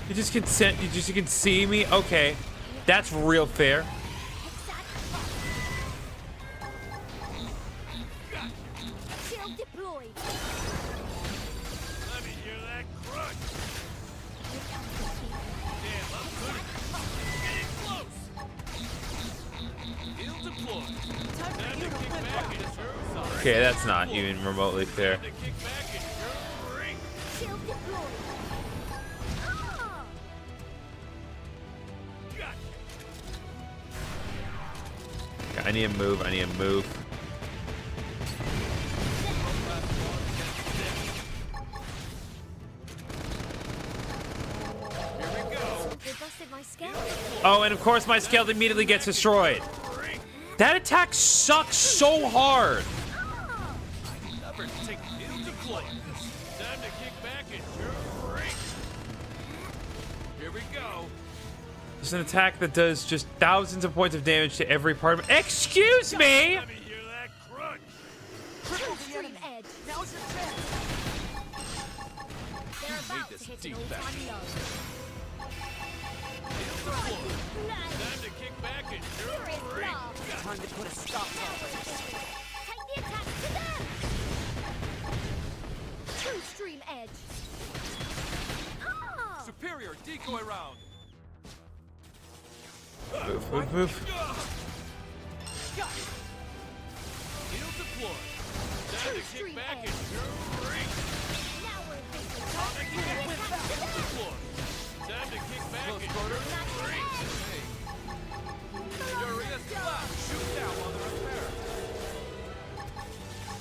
You just can see me. Okay, that's real fair. Shield deployed. Let me hear that crunch. Damn, I'm good. Getting close. Shield deployed. Time to kick back and Okay, that's not even remotely fair. Shield deployed. Okay, I need to move. I need to move. They busted my Skells. Oh, and of course my Skells immediately gets destroyed. That attack sucks so hard. Never take shield deployed. Time to kick back and drink. Here we go. It's an attack that does just thousands of points of damage to every part of it. Excuse me! Let me hear that crunch. Extreme edge. Now's your chance. They're about to hit an all-time low. Time to kick back and drink. Time to put a stop to it. Take the attack to them. True stream edge. Ah! Superior decoy round. Move, move, move. Shield deployed. Time to kick back and drink. Now we're thinking. Time to kick back and drink. Furious blast. Shoot down while they're repair.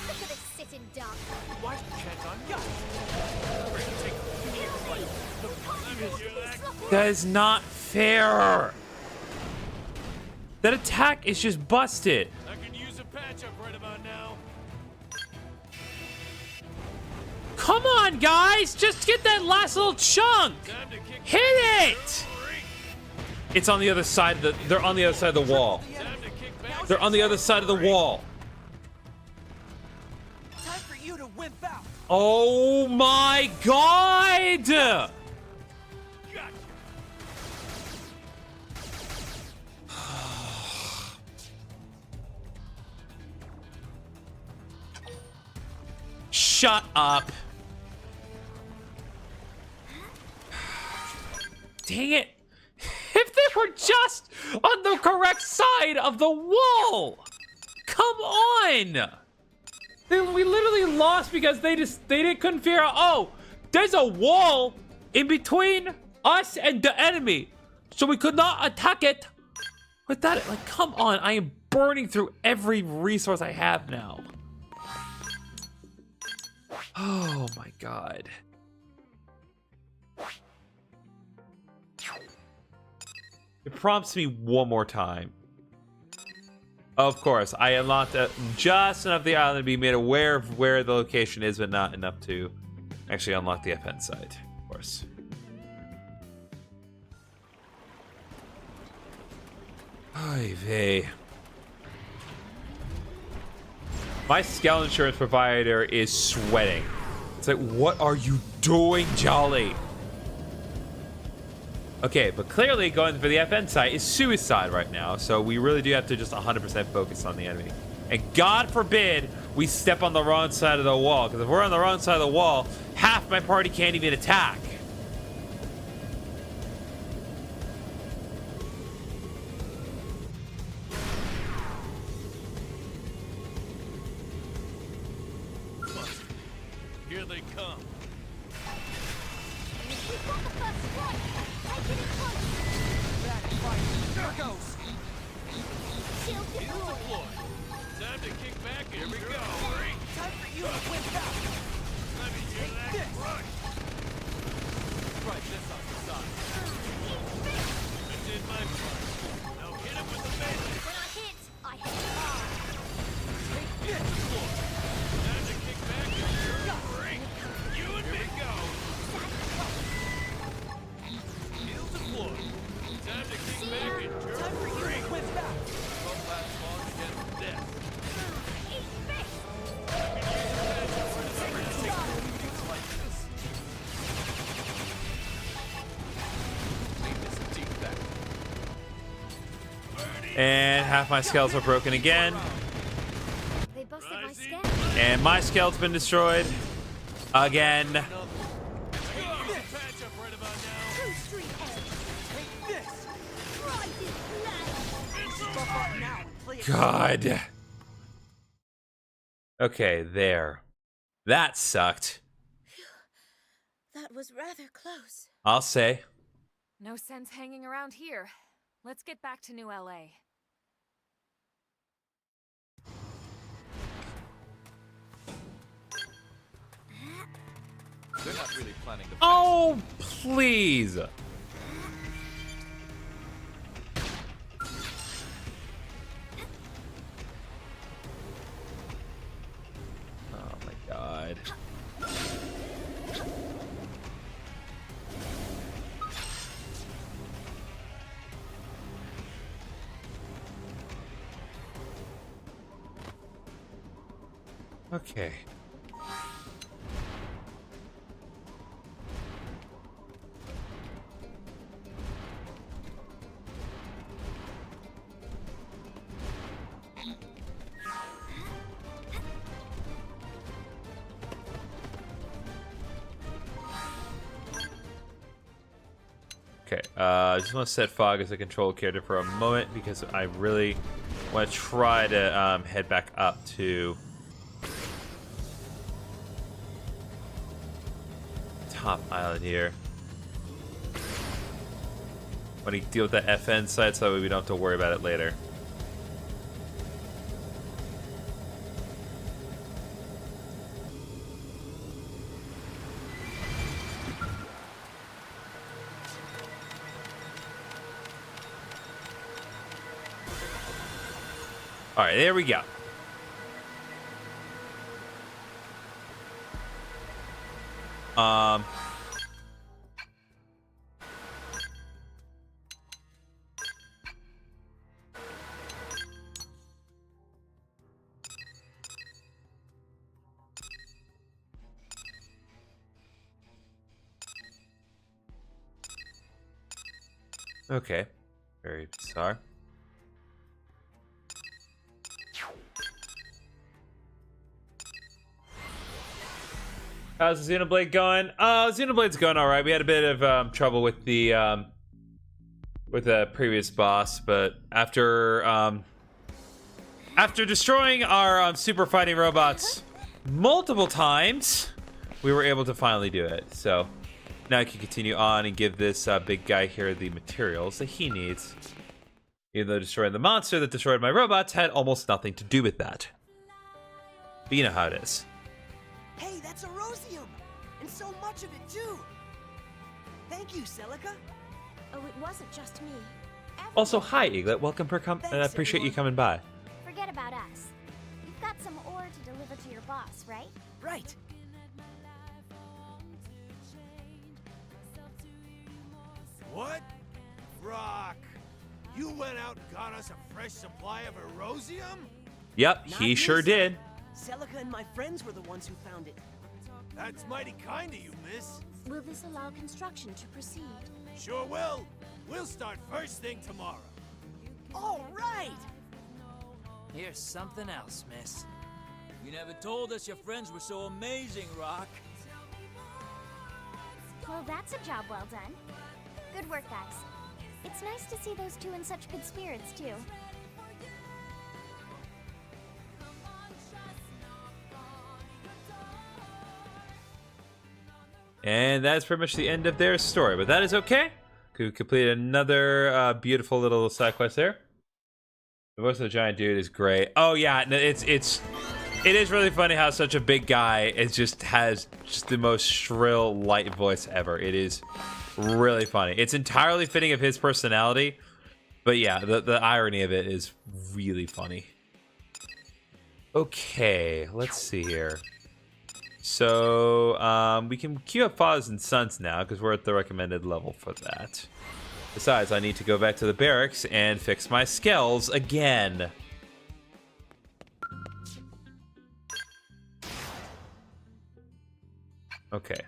Look at this sitting duck. Why can't I? That is not fair. That attack is just busted. I can use a patch up right about now. Come on, guys. Just get that last little chunk. Hit it. It's on the other side of the... They're on the other side of the wall. They're on the other side of the wall. Time for you to wimp out. Oh my god! Shut up. Dang it. If they were just on the correct side of the wall. Come on. We literally lost because they couldn't figure out, oh, there's a wall in between us and the enemy. So we could not attack it. With that, like, come on. I am burning through every resource I have now. Oh my god. It prompts me one more time. Of course, I unlocked just enough of the island to be made aware of where the location is, but not enough to actually unlock the FN site, of course. Oy vey. My Skells insurance provider is sweating. It's like, what are you doing, Jolly? Okay, but clearly going for the FN site is suicide right now, so we really do have to just 100% focus on the enemy. And God forbid we step on the wrong side of the wall, because if we're on the wrong side of the wall, half my party can't even attack. Here they come. There goes. Shield deployed. Time to kick back and here we go. Time for you to win back. Let me hear that this. crush. Right, this on the side. I did my part. Now hit him with the melee. When I hit hard. Take this. Time to kick back and ring. You and me go. Shield deployed. Time to kick back and Time for you to win back. Don't last long against death. And half my Skells are broken again. They busted my Skells. And my Skell's been destroyed. Again. Patch up right about now. True street edge. Take this. Try this plan. Buff up now and play it. God. Okay, there. That sucked. That was rather close. I'll say. No sense hanging around here. Let's get back to New LA. They're not really planning to. Oh, please. Oh my God. Okay. Okay, I just want to set Fog as a control character for a moment because I really want to try to head back up to top island here. Want to deal with that FN site so that we don't have to worry about it later. All right, there we go. Okay, very bizarre. How's the Xenoblade going? Xenoblade's going all right. We had a bit of trouble with the previous boss, but after destroying our super fighting robots multiple times, we were able to finally do it. So now I can continue on and give this big guy here the materials that he needs. Even though destroying the monster that destroyed my robots had almost nothing to do with that. But you know how it is. Hey, that's Erosium! And so much of it, too! Thank you, Celica. Oh, it wasn't just me. Also, hi, Eaglet. Welcome I appreciate you coming by. forget about us. You've got some ore to deliver to your boss, right? Right. What? Rock, you went out and got us a fresh supply of erosium? Yep, Not he me, sure sir. did. Celica and my friends were the ones who found it. That's mighty kind of you, miss. Will this allow construction to proceed? Sure will. We'll start first thing tomorrow. All right! Here's something else, miss. You never told us your friends were so amazing, Rock. Well, that's a job well done. Good work, guys. It's nice to see those two in such good spirits, too. And that's pretty much the end of their story, but that is okay. We completed another beautiful little side quest there. The voice of the giant dude is great. Oh yeah, it is really funny how such a big guy has just the most shrill, light voice ever. It is really funny. It's entirely fitting of his personality, but yeah, the irony of it is really funny. Okay, let's see here. So, we can queue up Fathers and Sons now, because we're at the recommended level for that. Besides, I need to go back to the barracks and fix my Skells again. Okay.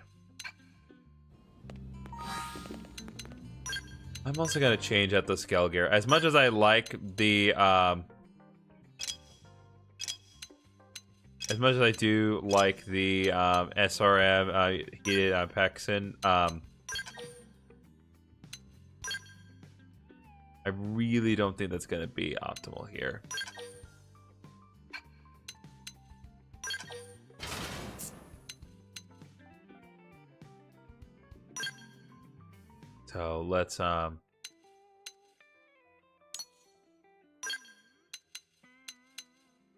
I'm also going to change out the Skell gear. As much as I like the, as much as I do like the SRM heated Paxson, I really don't think that's going to be optimal here. So let's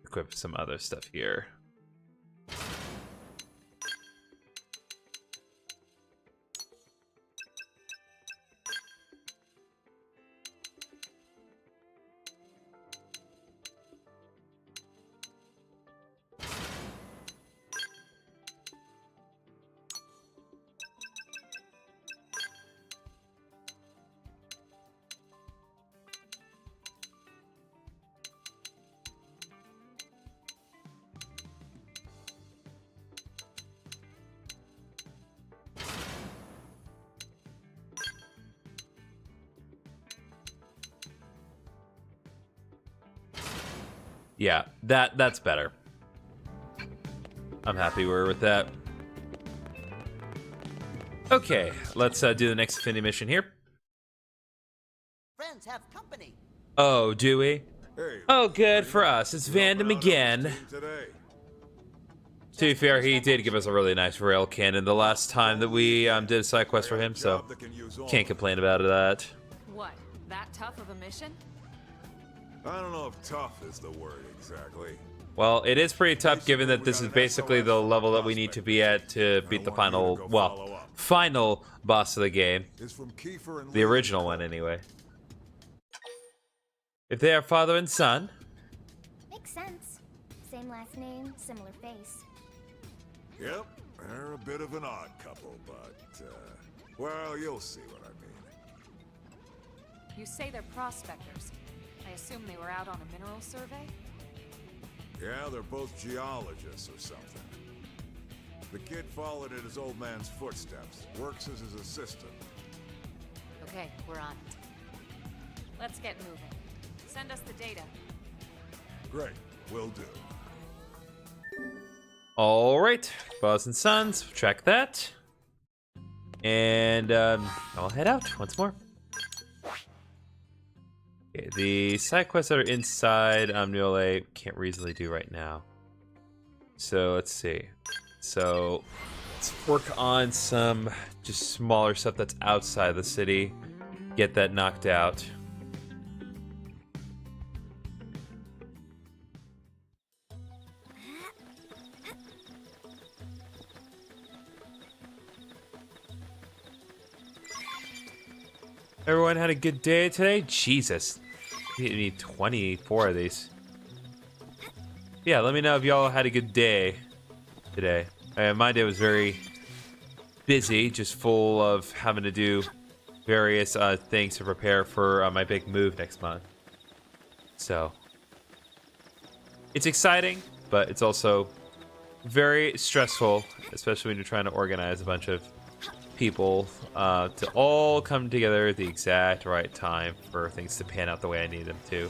equip some other stuff here. Yeah, that's better. I'm happy we're with that. Okay, let's do the next Affinity mission here. Friends have company. Oh, do we? Hey, Oh, good for us. It's Vandam again. today. To be fair, he did give us a really nice rail cannon the last time that we did a side quest for him, so can't complain about that. What? That tough of a mission? I don't know if tough is the word exactly. Well, it is pretty tough given that this is basically the level that we need to be at to beat the final, well, final boss of the game. The original one, anyway. If they are father and son. Makes sense. Same last name, similar face. Yep, they're a bit of an odd couple, but, well, you'll see what I mean. You say they're prospectors. I assume they were out on a mineral survey? Yeah, they're both geologists or something. The kid followed in his old man's footsteps, works as his assistant. Okay, we're on it. Let's get moving. Send us the data. Great, will do. All right, Fathers and Sons, track that. And I'll head out once more. Okay, the side quests that are inside Newell can't reasonably do right now. So let's see. So let's work on some just smaller stuff that's outside the city. Get that knocked out. Everyone had a good day today? Jesus. You need 24 of these. yeah, let me know if y'all had a good day today. My day was very busy, just full of having to do various things to prepare for my big move next month. So it's exciting, but it's also very stressful, especially when you're trying to organize a bunch of people to all come together at the exact right time for things to pan out the way I need them to.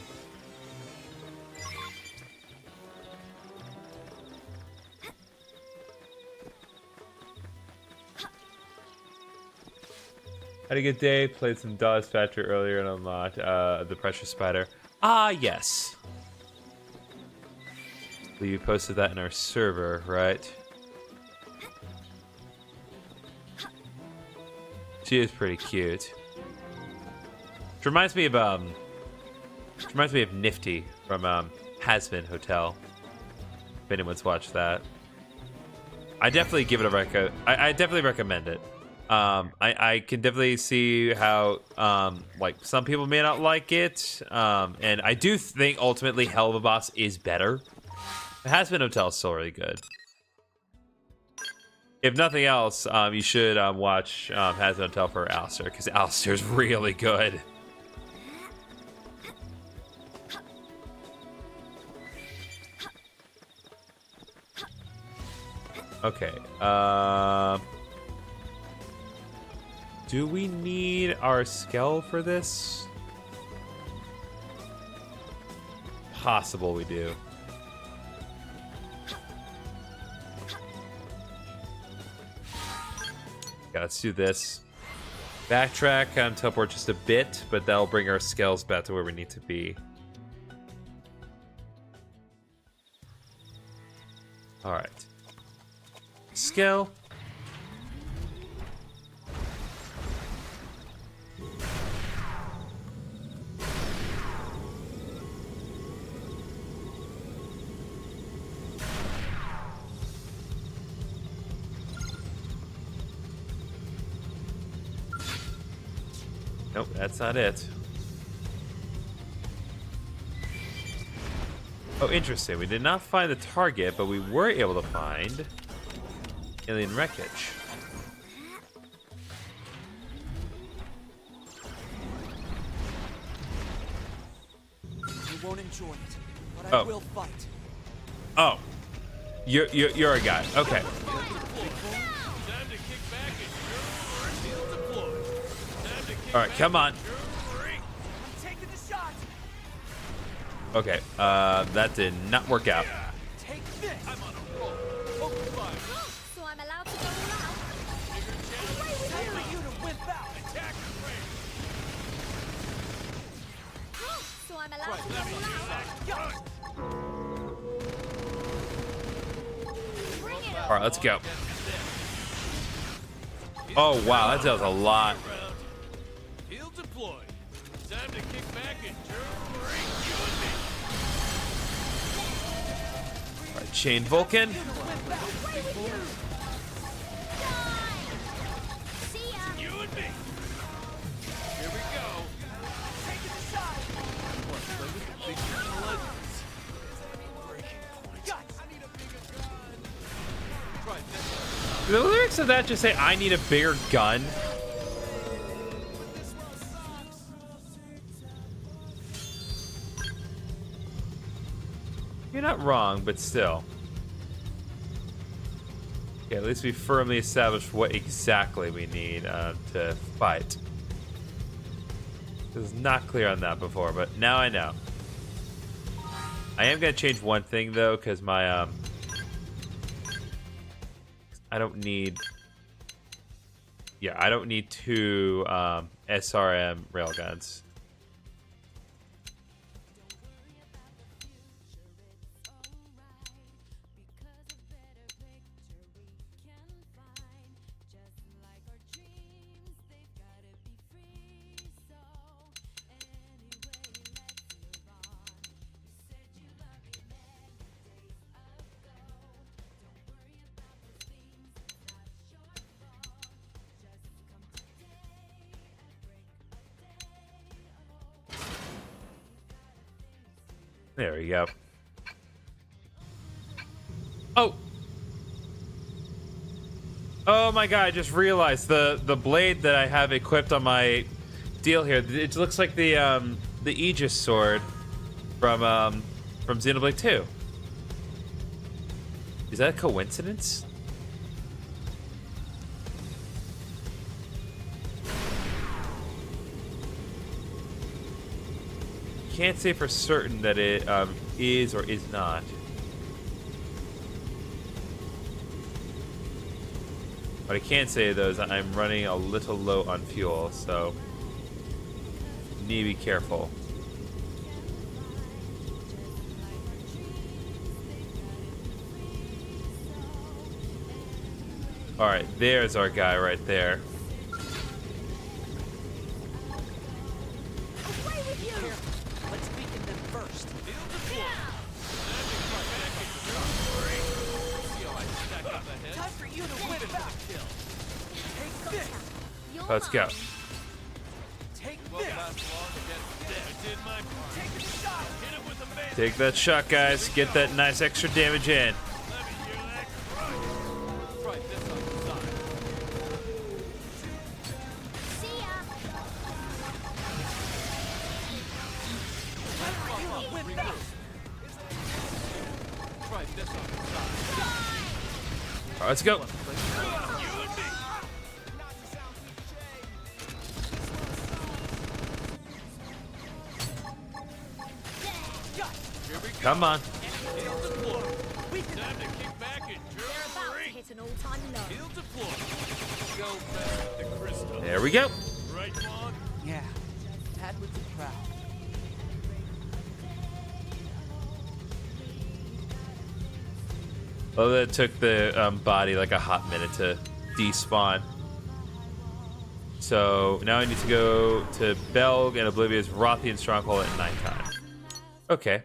Had a good day, played some DOS Factory earlier and unlocked the Pressure Spider. Ah, yes. We posted that in our server, right? She is pretty cute. She reminds me of Nifty from Has-Been Hotel. If anyone's watched that, I definitely give it a I definitely recommend it. I can definitely see how like some people may not like it, and I do think ultimately Hell of a Boss is better. The Has-Been Hotel is still really good. If nothing else, you should watch Has-Been Hotel for Alistair, because Alistair's really good. Okay. Do we need our Skell for this? Possible we do. Yeah, let's do this. Backtrack and teleport just a bit, but that'll bring our Skells back to where we need to be. Alright. Skell. Nope, that's not it. Oh, interesting. We did not find the target, but we were able to find alien wreckage. You won't enjoy it, but I will fight. Oh, you're a guy. Okay. All right, come on. Okay, that did not work out. Take this. I'm on a roll. So I'm allowed to go around. Time for you to whip out. Attack So I'm allowed to go around. Bring it All right, let's go. Oh wow, that does a lot. He'll deploy. Time to kick back and drink you and me. All right, Chain Vulcan. You and me. Here we go. Taking the shot. Big legends. The lyrics of that just say, "I need a bigger gun." You're not wrong, but still. Okay, at least we firmly established what exactly we need to fight. It was not clear on that before, but now I know. I am gonna change one thing though, because my I don't need. Yeah, I don't need two SRM railguns. There we go. Oh. Oh my god, I just realized the blade that I have equipped on my deal here, it looks like the Aegis sword from Xenoblade 2. Is that a coincidence? Can't say for certain that it is or is not. What I can say though is that I'm running a little low on fuel, so need to be careful. All right, there's our guy right there. Let's weaken them first. Time for you to win back. Take this. Let's go. Take this. Take a shot. Take that shot, guys. Get that nice extra damage in. All right, let's go. Come on. There we go. Yeah, that would be proud. Well, that took the body like a hot minute to despawn. So now I need to go to Belg and Oblivia's Rothian stronghold at nighttime. Okay.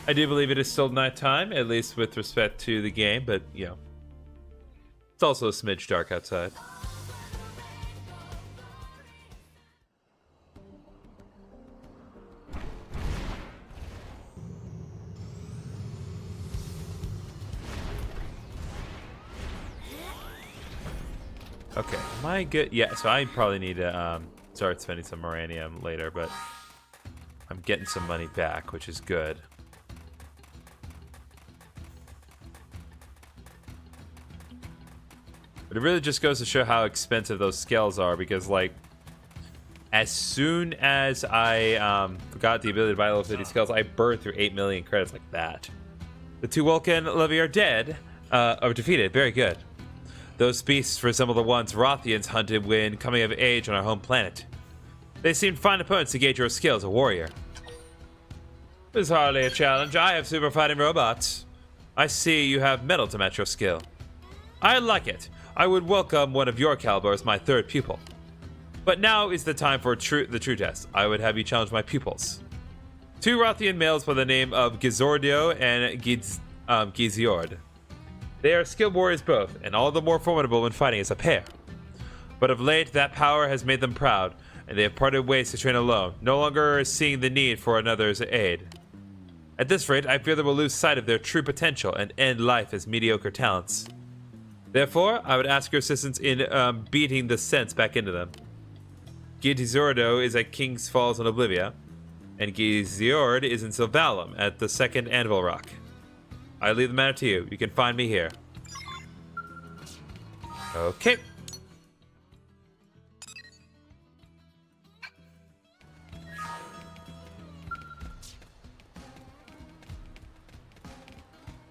I do believe it is still nighttime, at least with respect to the game, but you know, it's also a smidge dark outside. Okay, am I good? Yeah, so I probably need to start spending some Moranium later, but I'm getting some money back, which is good. But it really just goes to show how expensive those Skells are, because like, as soon as I got the ability to buy level 50 Skells, I burned through 8 million credits like that. The two Vulcan Levy are dead, or defeated. Very good. Those beasts resemble the ones Rothians hunted when coming of age on our home planet. They seemed fine opponents to gauge your skill as a warrior. This is hardly a challenge. I have super fighting robots. I see you have metal to match your skill. I like it. I would welcome one of your caliber as my third pupil. But now is the time for the true test. I would have you challenge my pupils. Two Rothian males by the name of Gizordio and Giziord. They are skilled warriors both, and all the more formidable when fighting as a pair. But of late, that power has made them proud, and they have parted ways to train alone, no longer seeing the need for another's aid. At this rate, I fear they will lose sight of their true potential and end life as mediocre talents. Therefore, I would ask your assistance in beating the sense back into them. Gizordo is at King's Falls in Oblivia, and Giziord is in Sylvalum at the second Anvil Rock. I leave the matter to you. You can find me here. Okay.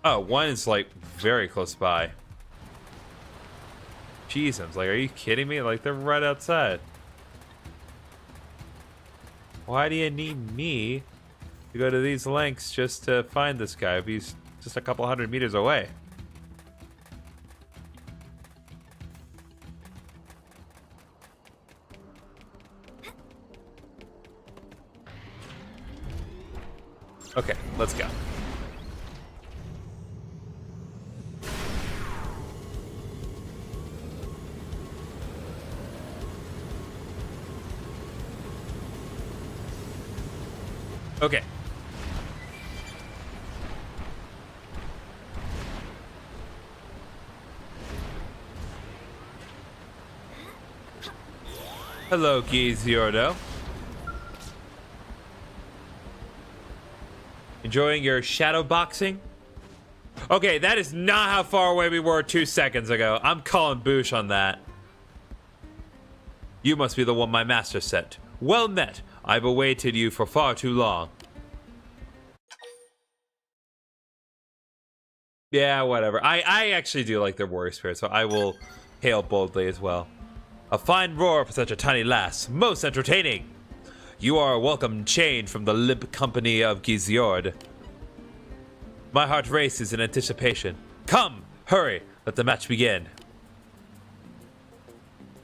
Oh, one is like very close by. Jeez, I'm like, are you kidding me? Like, they're right outside. Why do you need me to go to these lengths just to find this guy if he's just a couple hundred meters away? Okay, let's go. Okay. Hello, Giziordo. Enjoying your shadow boxing? Okay, that is not how far away we were 2 seconds ago. I'm calling boosh on that. You must be the one my master sent. Well met. I've awaited you for far too long. Yeah, whatever. I actually do like their warrior spirit, so I will hail boldly as well. A fine roar for such a tiny lass. Most entertaining. You are a welcome change from the limp company of Giziord. My heart races in anticipation. Come, hurry, let the match begin.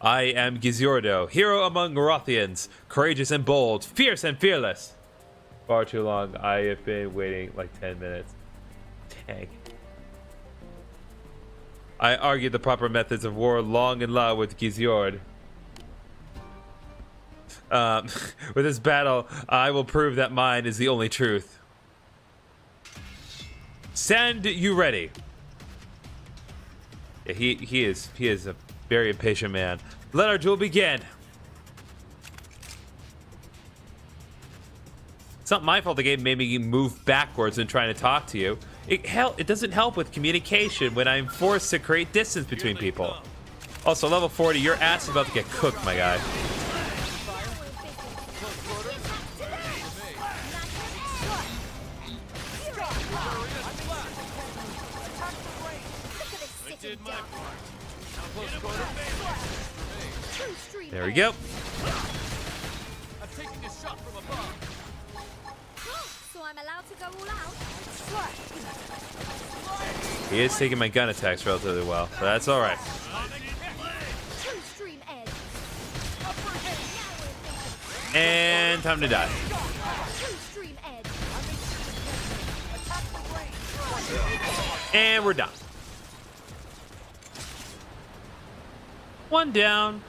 I am Giziordo, hero among Rothians, courageous and bold, fierce and fearless. Far too long. I have been waiting like 10 minutes. Dang. I argued the proper methods of war long and loud with Giziord. With this battle, I will prove that mine is the only truth. Stand you ready. Yeah, he is a very impatient man. Let our duel begin. It's not my fault the game made me move backwards in trying to talk to you. It doesn't help with communication when I'm forced to create distance between people. Also, level 40, your ass is about to get cooked, my guy. There we go. I'm taking a shot from above. So I'm allowed to go all out? He is taking my gun attacks relatively well, but that's all right. And time to die. And we're done. One down.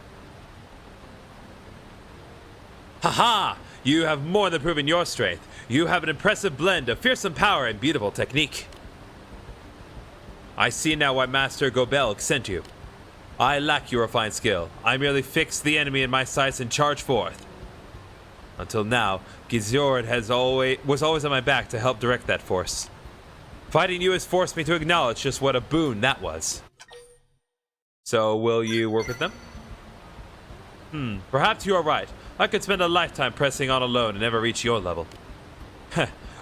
Haha! You have more than proven your strength. You have an impressive blend of fearsome power and beautiful technique. I see now why Master Gobel sent you. I lack your refined skill. I merely fix the enemy in my sights and charge forth. Until now, Giziord was always on my back to help direct that force. Fighting you has forced me to acknowledge just what a boon that was. So, will you work with them? Perhaps you are right. I could spend a lifetime pressing on alone and never reach your level.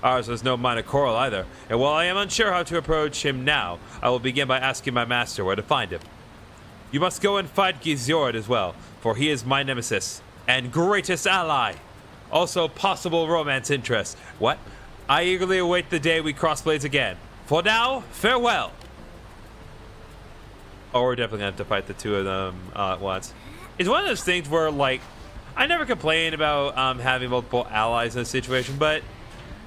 Ours was no minor quarrel either, and while I am unsure how to approach him now, I will begin by asking my master where to find him. You must go and fight Giziord as well, for he is my nemesis and greatest ally. Also possible romance interest. What? I eagerly await the day we cross blades again. For now, farewell. Oh, we're definitely going to have to fight the two of them at once. It's one of those things where, like, I never complain about having multiple allies in a situation, but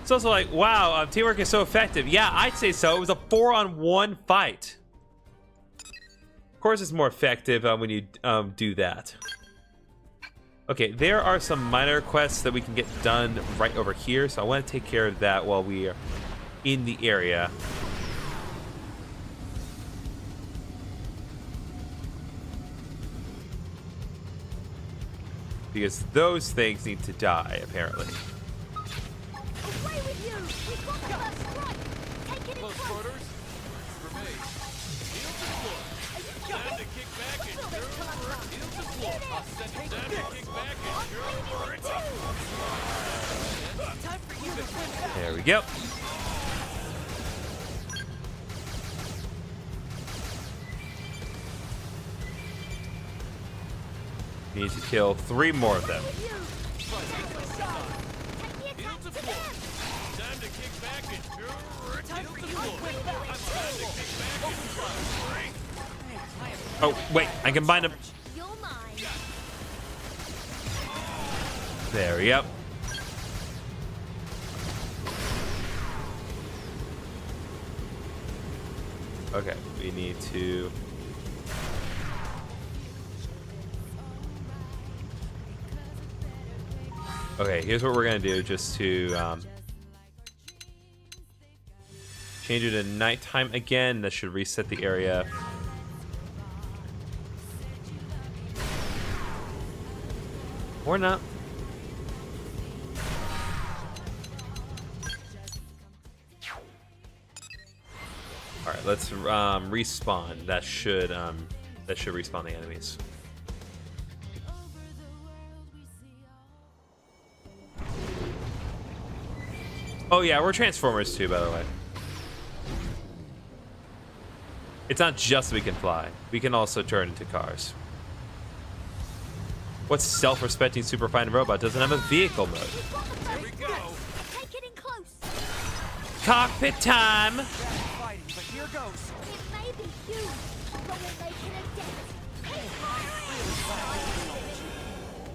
it's also like, wow, teamwork is so effective. Yeah, I'd say so. It was a 4-on-1 fight. Of course, it's more effective when you do that. Okay, there are some minor quests that we can get done right over here, so I want to take care of that while we are in the area. Because those things need to die, apparently. Away with you! We've got the first strike! Take it in Close quarters. For me. Heel to the floor. Time to kick back and sure. Heel to the floor. I'll send it down to kick back and sure. Time for you to win back. There we go. Need to kill 3 more of them. Oh, wait, I can bind them. There we go. Okay, we need to... Okay, here's what we're gonna do just to change it to nighttime again. That should reset the area. Or not. All right, let's respawn. That should respawn the enemies. Oh yeah, we're Transformers too, by the way. It's not just we can fly. We can also turn into cars. What self-respecting super-fine robot doesn't have a vehicle mode? Here we go. Take it in close. Cockpit time! Fighting, but here goes. It may be huge, but we'll make it a dent.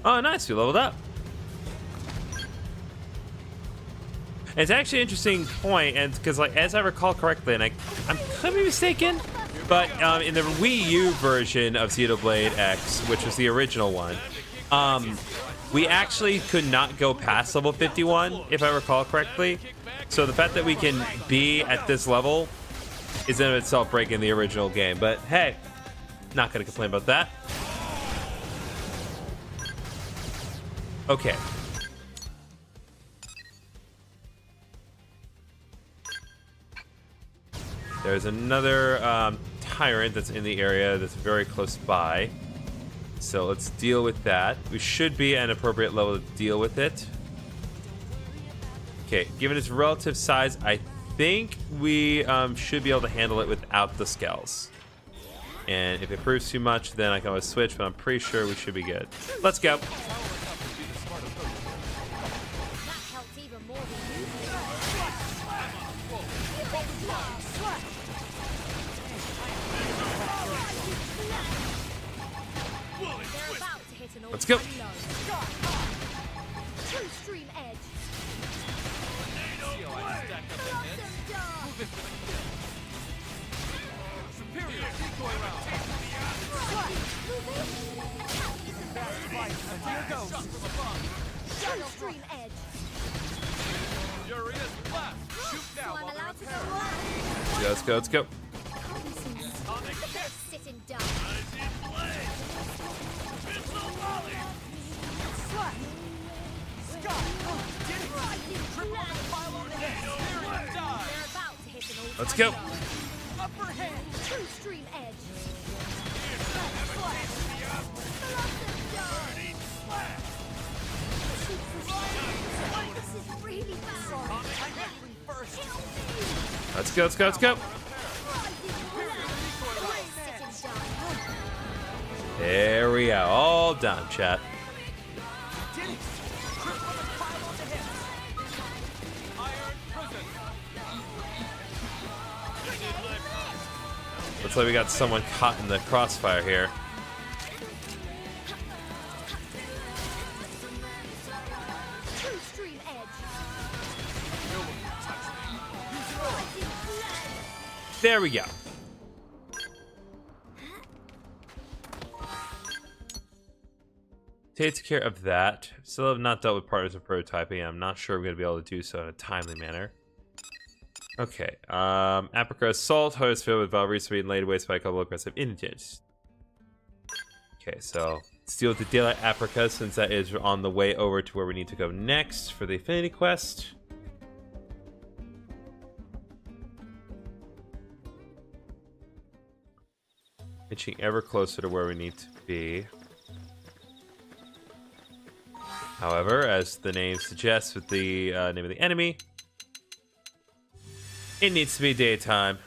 Oh, nice. We leveled up. It's actually an interesting point, and because, like, as I recall correctly, and I could be mistaken, but in the Wii U version of Xenoblade X, which was the original one, we actually could not go past level 51, if I recall correctly. So the fact that we can be at this level is in itself breaking the original game. But hey, not gonna complain about that. Okay. There's another tyrant that's in the area that's very close by. So let's deal with that. We should be at an appropriate level to deal with it. Okay, given its relative size, I think we should be able to handle it without the Skells. And if it proves too much, then I can always switch, but I'm pretty sure we should be good. Let's go. Let's go. Two-stream edge. Here goes. Two-stream edge. Furious blast. Shoot now. So I'm while allowed to they're go repairing. on. Let's go, let's go. Sit and die. Eyes in play. Missile volley. Let's go. Upper hand. Two-stream edge. This is really bad. Let's go, let's go, let's go. There we go. All done, chat. Looks like we got someone caught in the crossfire here. There we go. Take care of that. Still have not dealt with partners of prototyping. I'm not sure we're going to be able to do so in a timely manner. Okay. Aprica Assault. Hose filled with Valkyrie being laid waste by a couple of aggressive indigents. Okay, so let's deal with the Daylight Aprica since that is on the way over to where we need to go next for the Affinity Quest. Inching ever closer to where we need to be. However, as the name suggests with the name of the enemy, it needs to be daytime.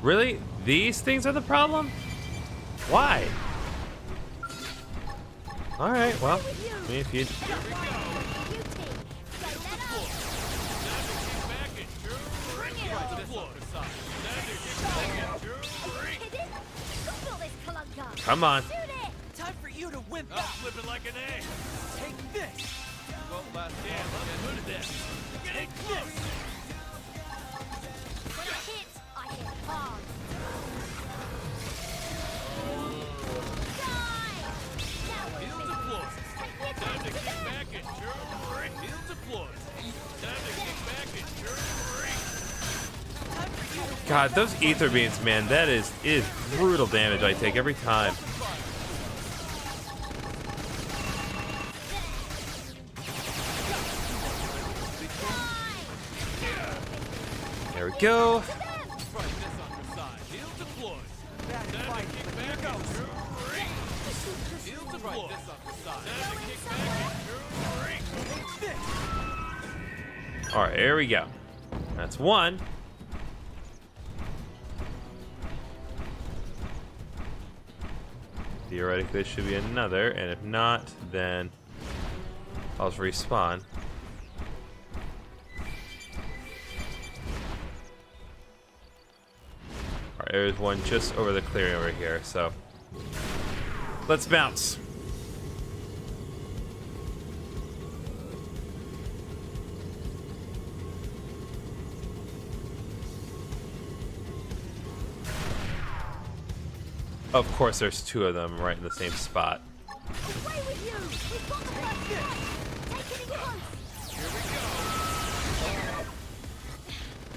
Really? These things are the problem? Why? Alright, well, I mean, if you... Come on. Time for you to wimp I'll out. flip it like an egg. Take this. Won't last long. Who did that? Take this. When I hit, I hit hard. Die! Now we're Field deployed. Time to kick back and God, those ether beams, man, that is brutal damage I take every time. There we go. Alright, here we go. That's one. Theoretically, there should be another, and if not, then I'll just respawn. Alright, there's one just over the clearing over here, so let's bounce. Of course, there's two of them right in the same spot. Away with you! We've got the first one! Take it in once! Here we go.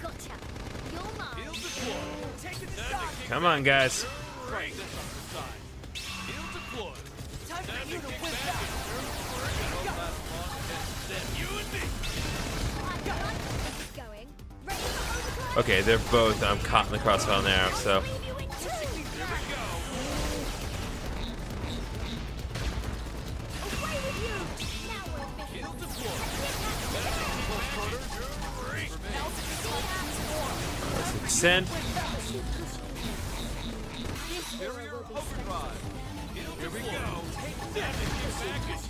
Gotcha! You're mine! Field deployed. Taking the Time shot! to kick Come on, guys. Right. This on the side. Field deployed. Time Time for to you to kick whip back out! and don't last long. Then you and me. I've got this is going. Ready for overdrive? Okay, they're both caught in the crossfire on there, so Leave you in two! Here we go. Away with you! Now we're in business. Field deployed. let's extend. Superior overdrive. Here we go. Time to kick back and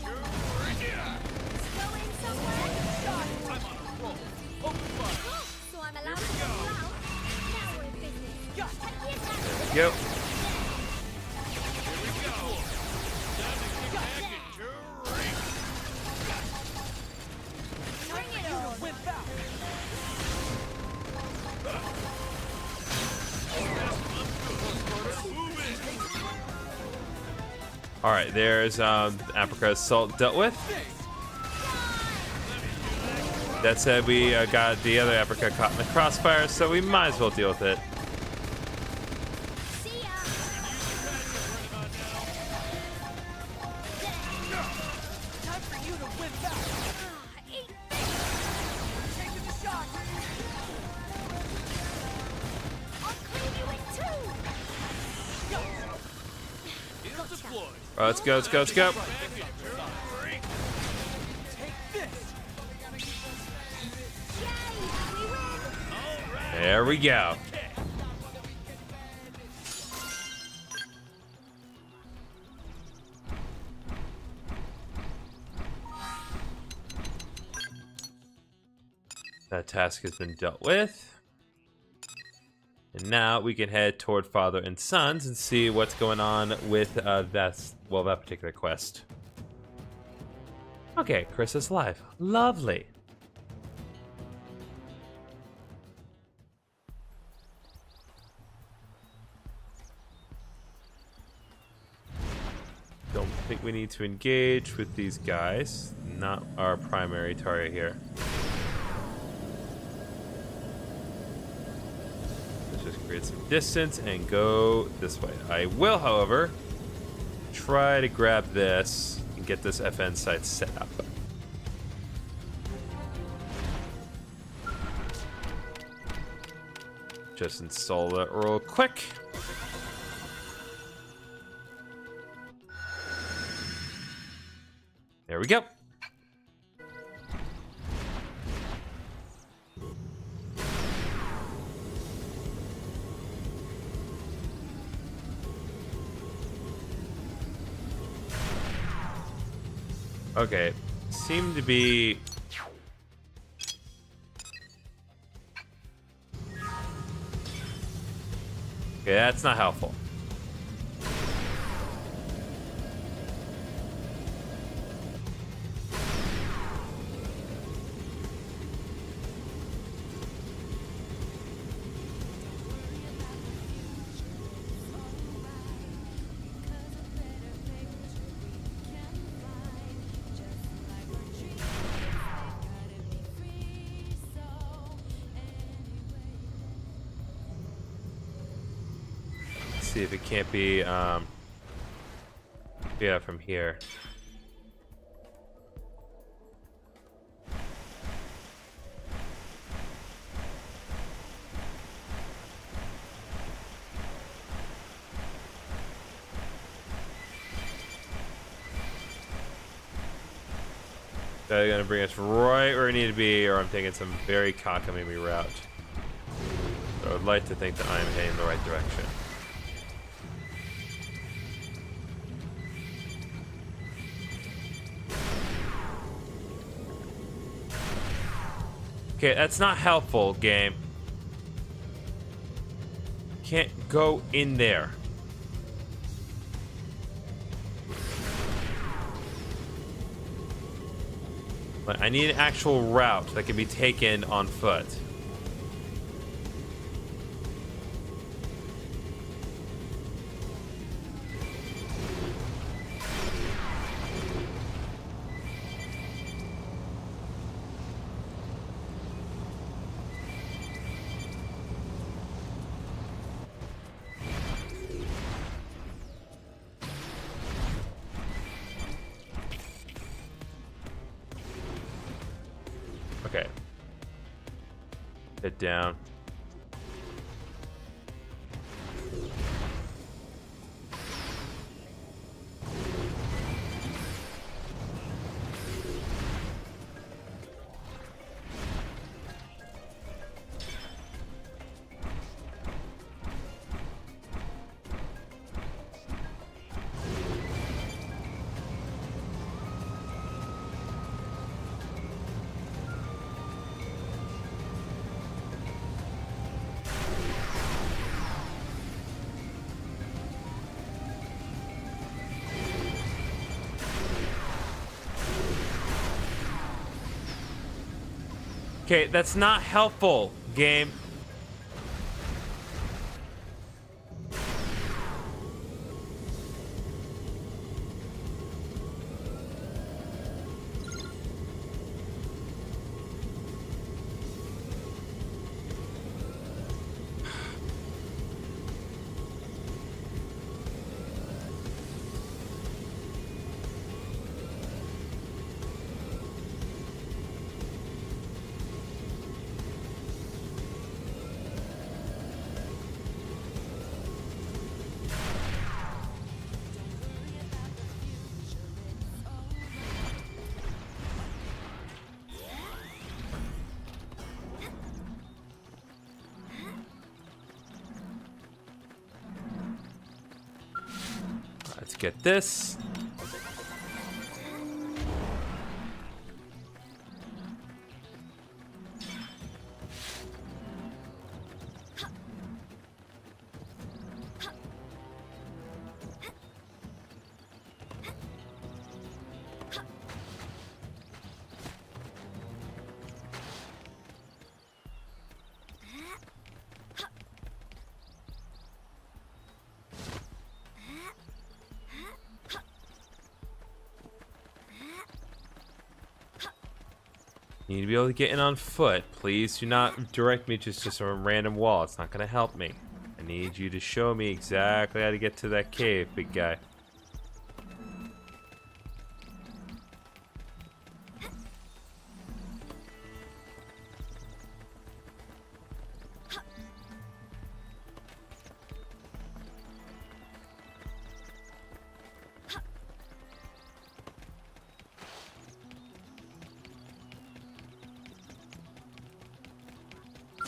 Going somewhere? I'm on a roll. Overdrive. So I'm allowed to go out? Now we're in business. Take the attack! There we go. Here we go. Time to kick back and Bring it on! Whip out! All right, there's Apricot Assault dealt with. That said, we got the other Apricot caught in the crossfire, so we might as well deal with it. See ya! Time for you to whip out! Eat Taking the shot! I'll clean you in two! field deployed. All right, let's go, let's go, let's go. Take this! Yay! We win! There we go. That task has been dealt with. And now we can head toward Father and Sons and see what's going on with that particular quest. Okay, Chris is live. Lovely. Don't think we need to engage with these guys. Not our primary target here. Let's just create some distance and go this way. I will, however, try to grab this and get this FN site set up. Just install that real quick. There we go. Okay, seem to be... Okay, that's not helpful. see if it can't be, yeah, from here. They're gonna bring us right where we need to be, or I'm taking some very cockamamie route. So I would like to think that I'm heading in the right direction. Okay, that's not helpful, game. Can't go in there. But I need an actual route that can be taken on foot. Okay. Sit down. Okay, that's not helpful, game. Let's get this. You need to be able to get in on foot. Please do not direct me to just a random wall. It's not going to help me. I need you to show me exactly how to get to that cave, big guy.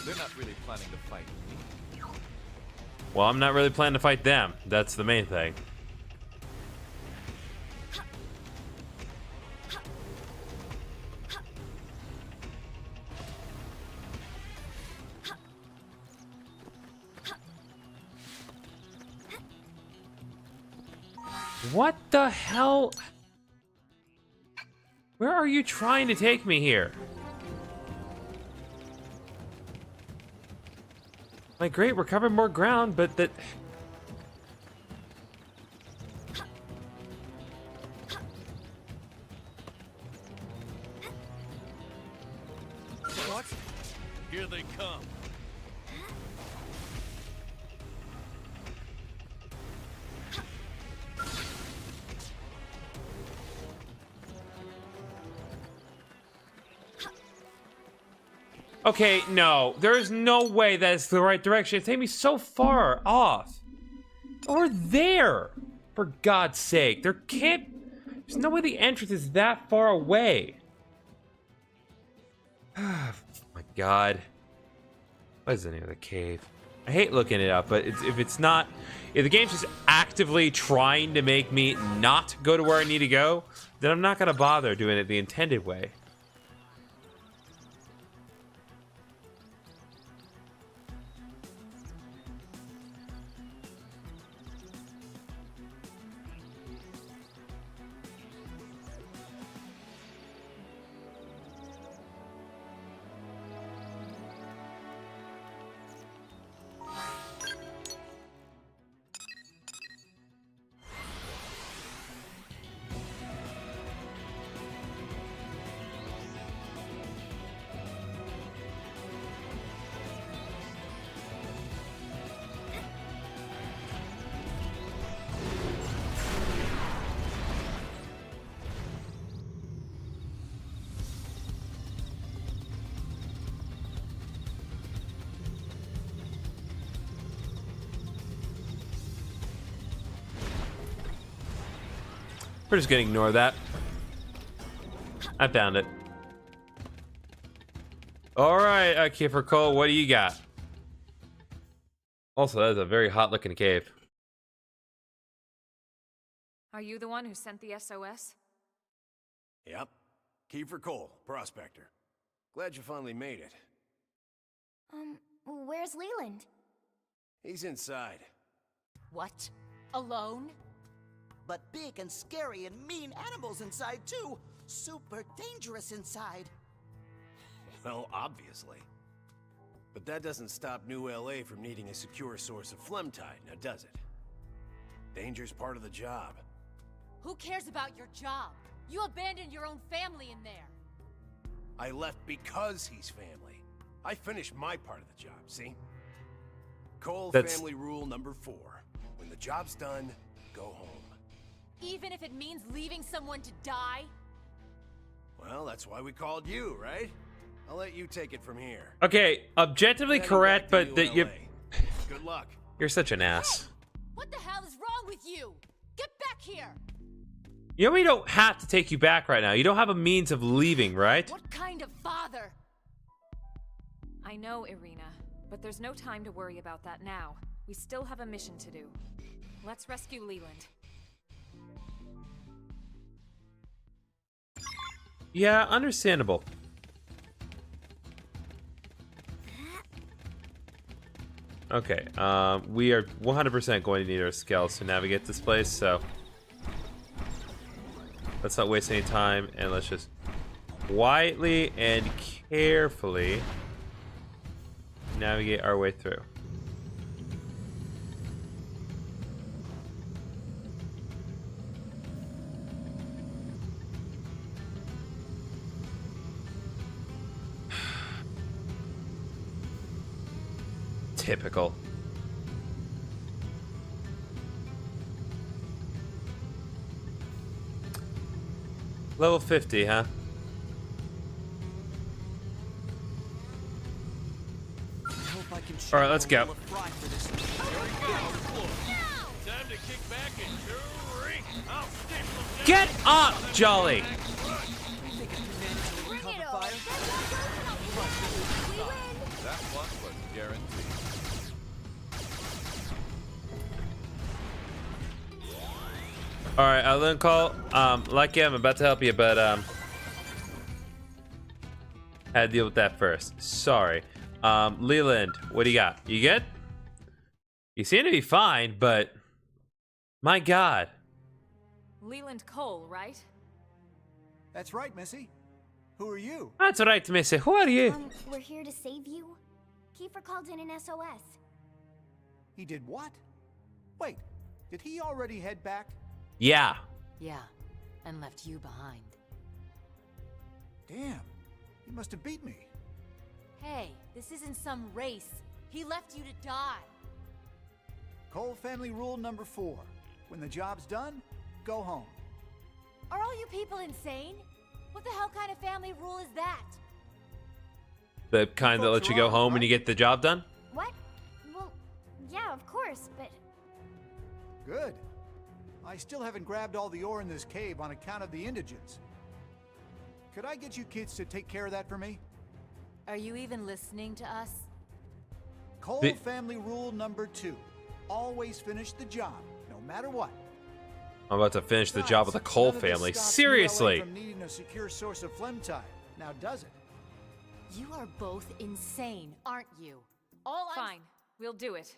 They're not really planning to fight me. Well, I'm not really planning to fight them. That's the main thing. What the hell? Where are you trying to take me here? Like, great, we're covering more ground, but that... What? Here they come. Okay, no. There is no way that is the right direction. It's taking me so far off. Or there. For God's sake. There's no way the entrance is that far away. Oh my God. What is the name of the cave? I hate looking it up, but if the game's just actively trying to make me not go to where I need to go, then I'm not gonna bother doing it the intended way. We're just gonna ignore that. I found it. Alright, Kiefer Cole, what do you got? Also, that is a very hot looking cave. Are you the one who sent the SOS? Yep. Kiefer Cole, prospector. Glad you finally made it. Where's Leland? He's inside. What? Alone? But big and scary and mean animals inside, too. Super dangerous inside. Well, obviously. But that doesn't stop New LA from needing a secure source of Flemtide, now does it? Danger's part of the job. Who cares about your job? You abandoned your own family in there. I left because he's family. I finished my part of the job, see? Cole family rule number 4. When the job's done, go home. Even if it means leaving someone to die? Well, that's why we called you, right? I'll let you take it from here. Okay, objectively correct, but that you... Good luck. You're such an ass. What the hell is wrong with you? Get back here! You know we don't have to take you back right now. You don't have a means of leaving, right? What kind of father? I know, Irina, but there's no time to worry about that now. We still have a mission to do. Let's rescue Leland. Yeah, understandable. Okay, we are 100% going to need our Skells to navigate this place, so let's not waste any time, and let's just quietly and carefully navigate our way through. Typical. Level 50, huh? All right, let's go. Time to kick back and drink. I'll stick. Get up, Jolly! That one was guaranteed. All right, Lynn Call. Lucky, I'm about to help you, but had to deal with that first. Sorry. Leland, what do you got? You good? You seem to be fine, but my God. Leland Cole, right? That's right, Missy. Who are you? That's right, Missy. Who are you? We're here to save you. Kiefer called in an SOS. He did what? Wait, did he already head back? Yeah. Yeah, and left you behind. Damn, he must have beat me. Hey, this isn't some race. He left you to die. Cole family rule number 4. When the job's done, go home. Are all you people insane? What the hell kind of family rule is that? The kind that lets you go home when you get the job done? What? Well, yeah, of course, but... Good. I still haven't grabbed all the ore in this cave on account of the indigents. Could I get you kids to take care of that for me? Are you even listening to us? Cole family rule number 2. Always finish the job, no matter what. I'm about to finish the job with the Cole family. Seriously. From needing a secure source of phlegm tide. Now does it? You are both insane, aren't you? Fine, we'll do it.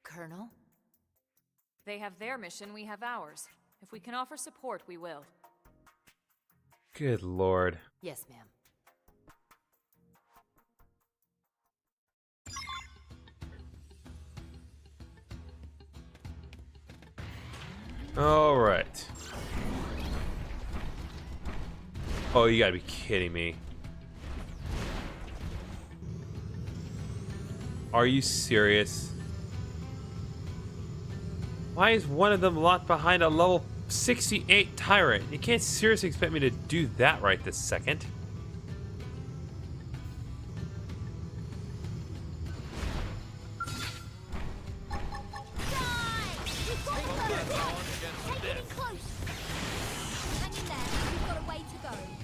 Colonel? They have their mission, we have ours. If we can offer support, we will. Good lord. Yes, ma'am. All right. Oh, you gotta be kidding me. Are you serious? Why is one of them locked behind a level 68 tyrant? You can't seriously expect me to do that right this second.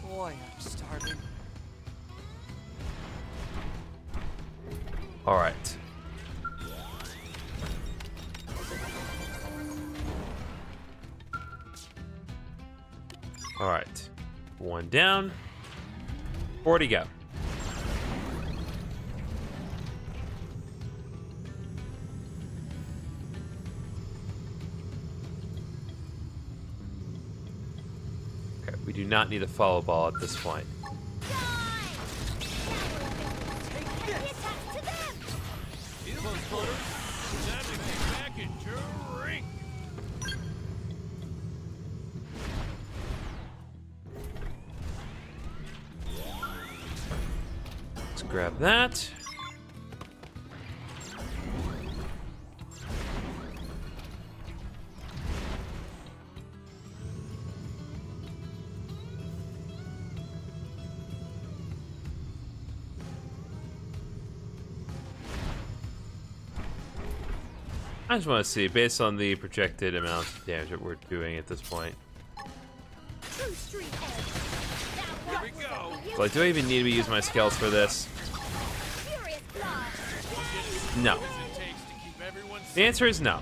Boy, I'm starving. All right. All right. 1 down. 4 to go. Okay, we do not need a follow ball at this point. Let's grab that. I just want to see, based on the projected amount of damage that we're doing at this point. Like, do I even need to use my Skells for this? No. The answer is no.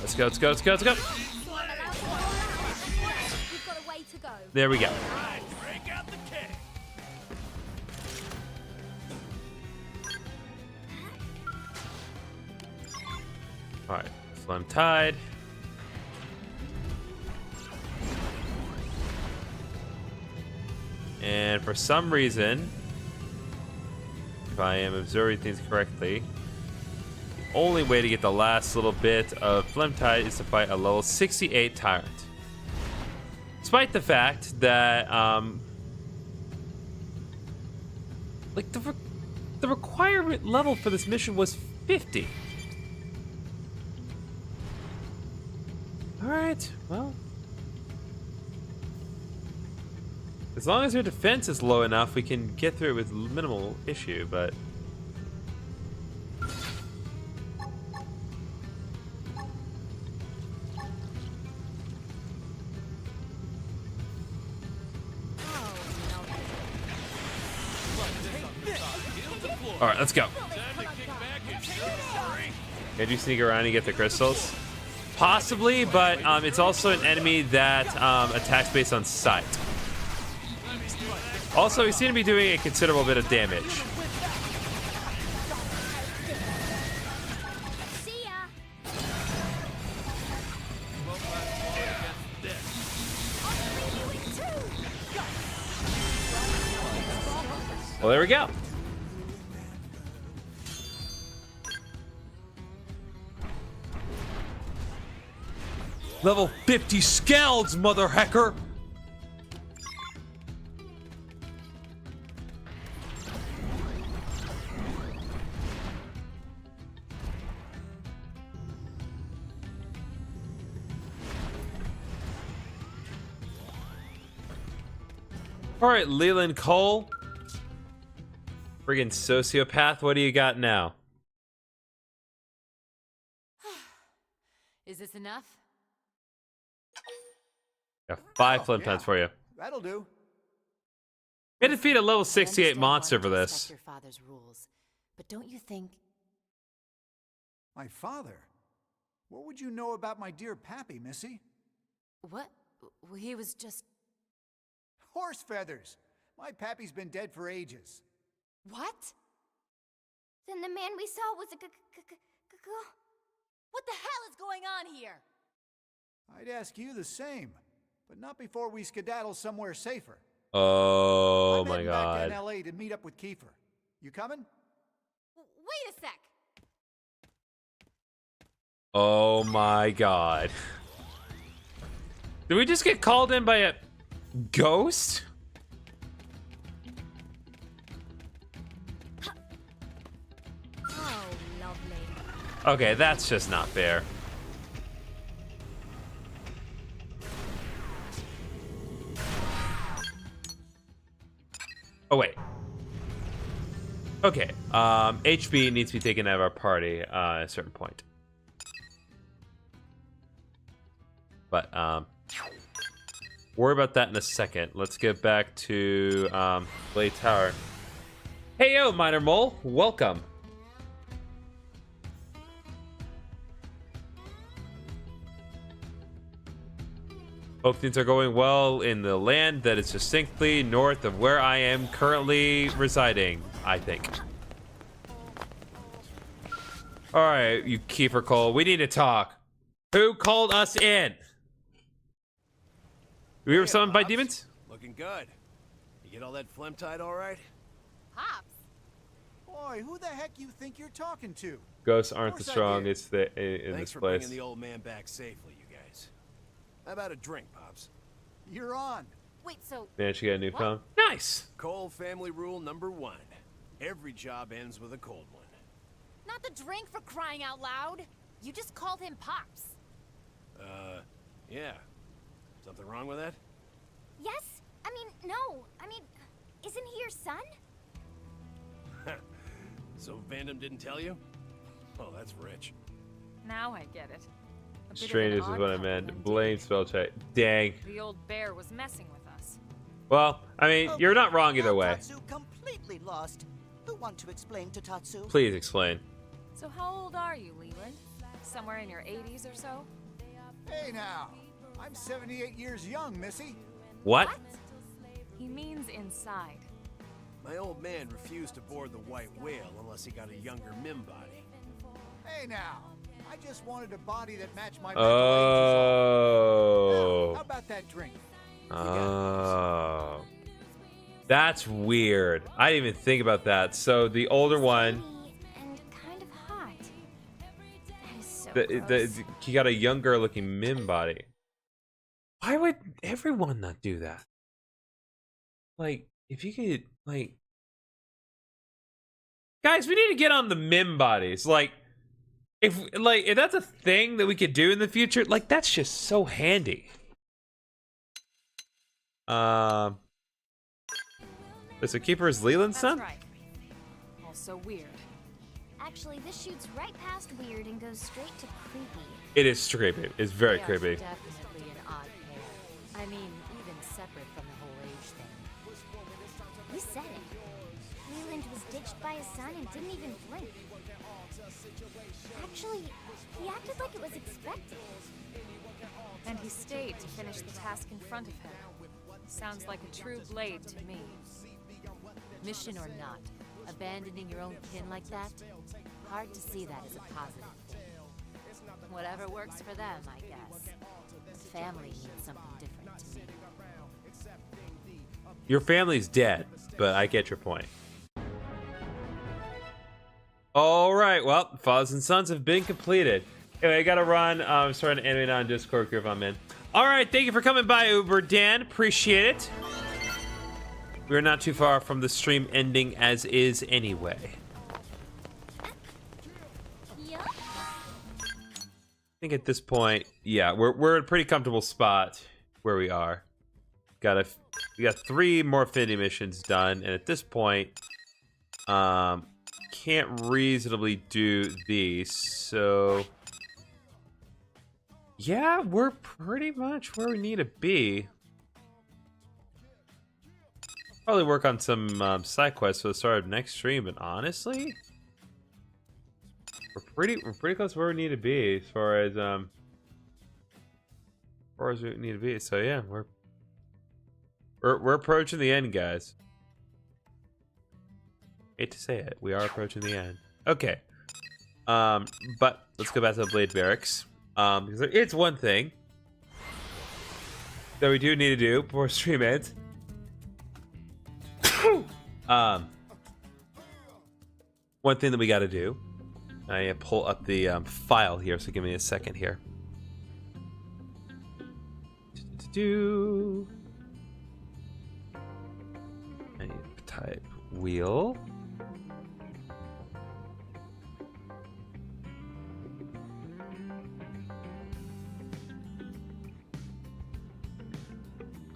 Let's go, let's go, let's go, let's go. There we go. Alright, Phlegm Tide. And for some reason, if I am observing things correctly, the only way to get the last little bit of Phlegm Tide is to fight a level 68 Tyrant. Despite the fact that, like, the requirement level for this mission was 50. Alright, well. As long as their defense is low enough, we can get through it with minimal issue, but... Alright, let's go. Can you sneak around and get the crystals? Possibly, but it's also an enemy that attacks based on sight. Also, we seem to be doing a considerable bit of damage. Well, there we go. Level 50 Skells, mother hecker. All right, Leland Cole. Friggin' sociopath, what do you got now? Is this enough? Got 5 flip times for you. That'll do. We had to defeat a level I 68 understand monster for wanting to this. respect your father's rules, but don't you think? My father? What would you know about my dear Pappy, Missy? What? Well, he was just... Horse feathers! My Pappy's been dead for ages. What? Then the man we saw was a What the hell is going on here? I'd ask you the same, but not before we skedaddle somewhere safer. Oh I'm my heading back god. to LA to meet up with Kiefer. You coming? Wait a sec. Oh my god. Did we just get called in by a ghost? Oh, lovely. Okay, that's just not fair. Oh wait. Okay. HB needs to be taken out of our party at a certain point. But worry about that in a second. Let's get back to Blade Tower. Hey yo, Minor Mole, welcome. Hope things are going well in the land that is distinctly north of where I am currently residing, I think. Alright, you Kiefer Cole, we need to talk. Who called us in? We were summoned by demons? Looking good. You get all that phlegm tied all right? Pops. Boy, who the heck you think you're talking to? Ghosts aren't the Of course I strongest in Thanks this for place. bringing the old man back safely, you guys. How about a drink, Pops? You're on. Wait, so... Managed to get a new phone. Nice! Cole family rule number 1. Every job ends with a cold one. Not the drink, for crying out loud. You just called him Pops. Yeah. Something wrong with that? Yes? I mean, no. I mean, isn't he your son? So Vandam didn't tell you? Oh, that's rich. Now I get it. A bit of an Strangers is odd what I couple meant. indeed. Blame spell check. Dang. The old bear was messing with us. Well, I mean, you're not wrong either Now way. Tatsu completely lost. Who want to explain to Tatsu? Please explain. So how old are you, Leland? Somewhere in your 80s or so? Hey now, I'm 78 years young, Missy. What? He means inside. My old man refused to board the white whale unless he got a younger Mim body. Hey now, I just wanted a body that matched my mental Oh. age. Now, how about that drink? Oh. That's weird. I didn't even think about that. So the older one, And kind of hot. That is so he got a younger looking Mim body. Why would everyone not do that? Like, if you could, like, guys, we need to get on the Mim bodies. Like, if that's a thing that we could do in the future, like, that's just so handy. So Keeper is Leland's son? That's right. Also weird. Actually, this shoots right past weird and goes straight to creepy. It is creepy. It's very They are creepy. Definitely an odd pair. I mean, even separate from the whole age thing. You said it. Leland was ditched by his son and didn't even blink. Actually, he acted like it was expected. And he stayed to finish the task in front of him. Sounds like a true blade to me. Mission or not, abandoning your own kin like that? Hard to see that as a positive thing. Whatever works for them, I guess. Family means something different to me. Your family's dead, but I get your point. All right, well, Fathers and Sons have been completed. Anyway, I gotta run. I'm starting to animate on Discord group I'm in. All right, thank you for coming by, Uber Dan. Appreciate it. We're not too far from the stream ending as is anyway. I think at this point, yeah, we're in a pretty comfortable spot where we are. We got 3 more affinity missions done, and at this point, can't reasonably do these, so yeah, we're pretty much where we need to be. Probably work on some side quests for the start of next stream, but honestly, we're pretty close to where we need to be as far as we need to be. So yeah, we're approaching the end, guys. Hate to say it, we are approaching the end. Okay, but let's go back to the Blade Barracks, because there is one thing that we do need to do before stream ends. One thing that we got to do. I pull up the file here, so give me a second here. I need to type wheel.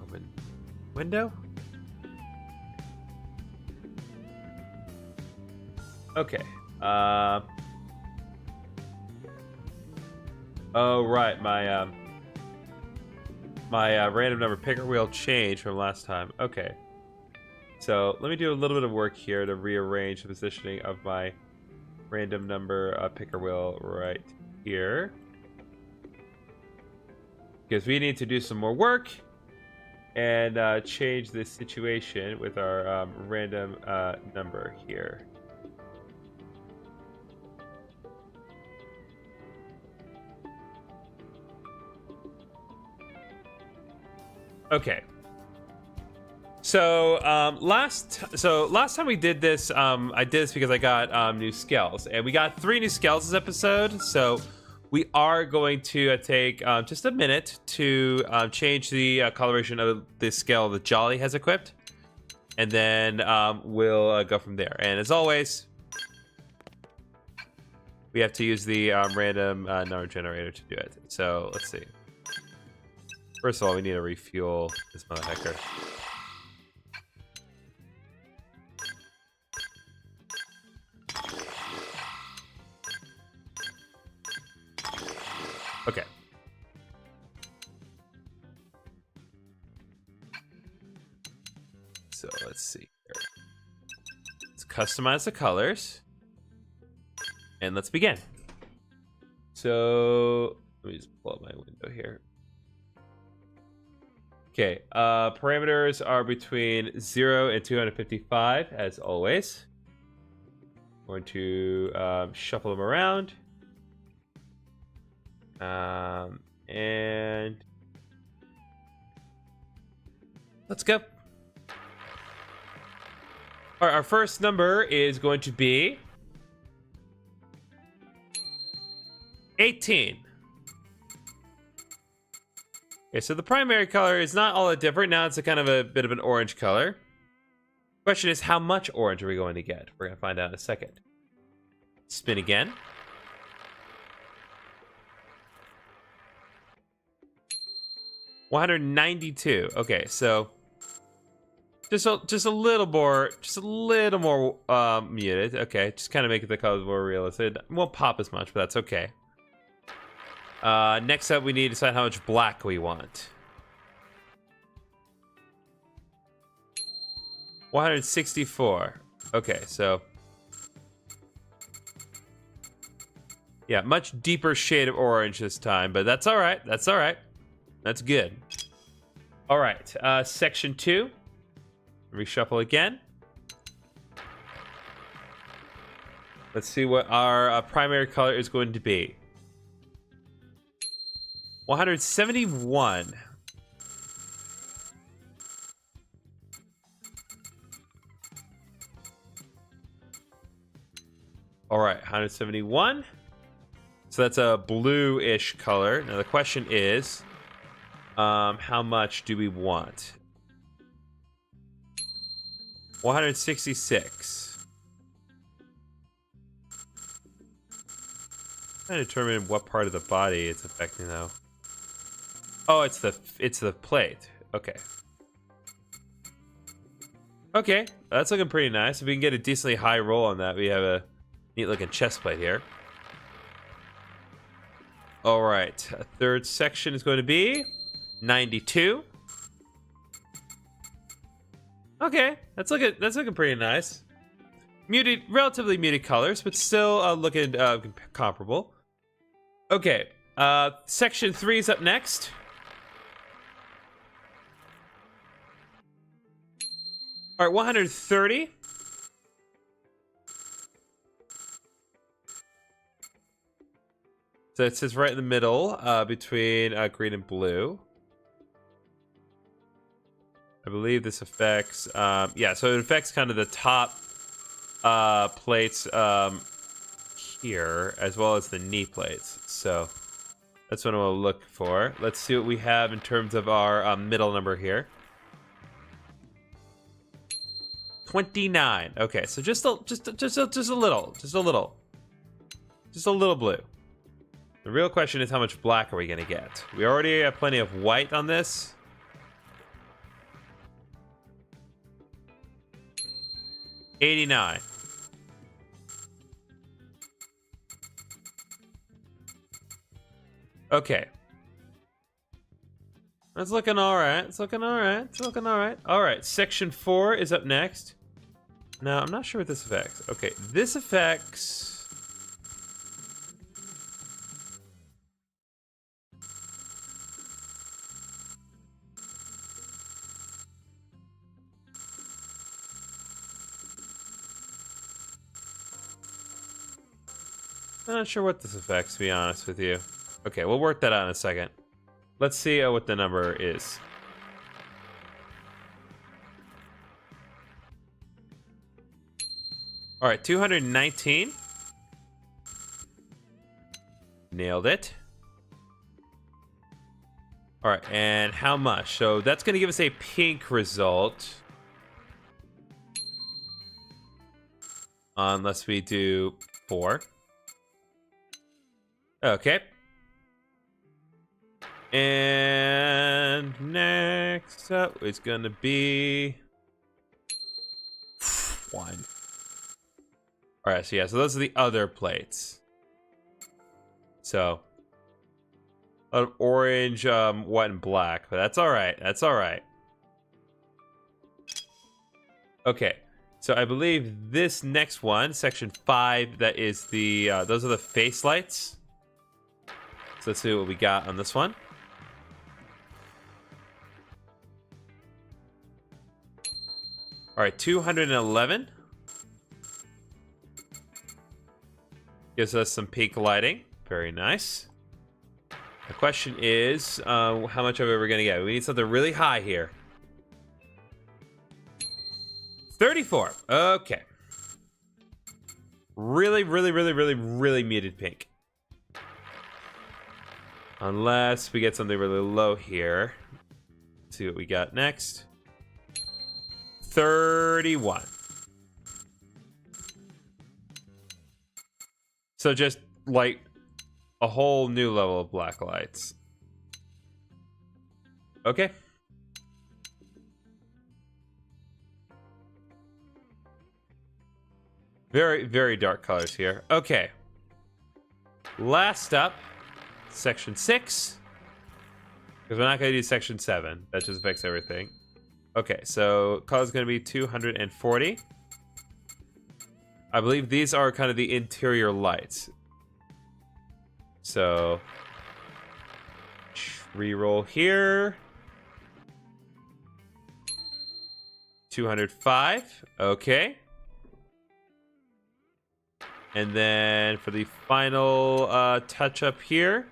Open window. Okay. Oh right, my random number picker wheel changed from last time. Okay. So let me do a little bit of work here to rearrange the positioning of my random number picker wheel right here. Because we need to do some more work and change this situation with our random number here. Okay. So last time we did this, I did this because I got new Skells, and we got 3 new Skells this episode. So we are going to take just a minute to change the coloration of the Skell that Jolly has equipped, and then we'll go from there. And as always, we have to use the random number generator to do it. So let's see. First of all, we need to refuel this motherfucker. Okay. So let's see here. Let's customize the colors. And let's begin. So let me just pull up my window here. Okay, parameters are between 0 and 255, as always. I'm going to shuffle them around. And let's go. All right, our first number is going to be 18. Okay, so the primary color is not all that different. Now it's a kind of a bit of an orange color. Question is, how much orange are we going to get? We're going to find out in a second. Spin again. $192. Okay, so just a little more muted. Okay, just kind of make the colors more realistic. It won't pop as much, but that's okay. Next up, we need to decide how much black we want. 164. Okay, so yeah, much deeper shade of orange this time, but that's all right. That's all right. That's good. All right, section 2. Reshuffle again. Let's see what our primary color is going to be. 171. All right, 171. So that's a blue-ish color. Now the question is, how much do we want? 166. Trying to determine what part of the body it's affecting, though. Oh, it's the plate. Okay. Okay, that's looking pretty nice. If we can get a decently high roll on that, we have a neat-looking chest plate here. All right, a third section is going to be 92. Okay, that's looking pretty nice. Muted, relatively muted colors, but still looking comparable. Okay, section 3 is up next. All right, 130. So it sits right in the middle between green and blue. I believe this affects, yeah, so it affects kind of the top plates here, as well as the knee plates. So that's what I'm gonna look for. Let's see what we have in terms of our middle number here. 29. Okay, so just a little blue. The real question is, how much black are we gonna get? We already have plenty of white on this. $89. Okay. That's looking all right. It's looking all right. It's looking all right. All right, section 4 is up next. Now, I'm not sure what this affects. Okay, this affects... I'm not sure what this affects, to be honest with you. Okay, we'll work that out in a second. Let's see what the number is. All right, 219. Nailed it. All right, and how much? So that's going to give us a pink result. Unless we do 4. Okay. And next up is going to be 1. All right, so yeah, so those are the other plates. So, a lot of orange, white, and black, but that's all right. That's all right. Okay, so I believe this next one, section 5, that is the those are the face lights. So let's see what we got on this one. All right, 211. Gives us some pink lighting. Very nice. The question is, how much are we ever going to get? We need something really high here. 34. Okay. Really muted pink. Unless we get something really low here. Let's see what we got next. 31. So just like a whole new level of black lights. Okay. Very dark colors here. Okay. Last up, section 6. Because we're not going to do section 7. That just affects everything. Okay, so color's going to be 240. I believe these are kind of the interior lights. So, reroll here. 205. Okay. And then for the final touch up here,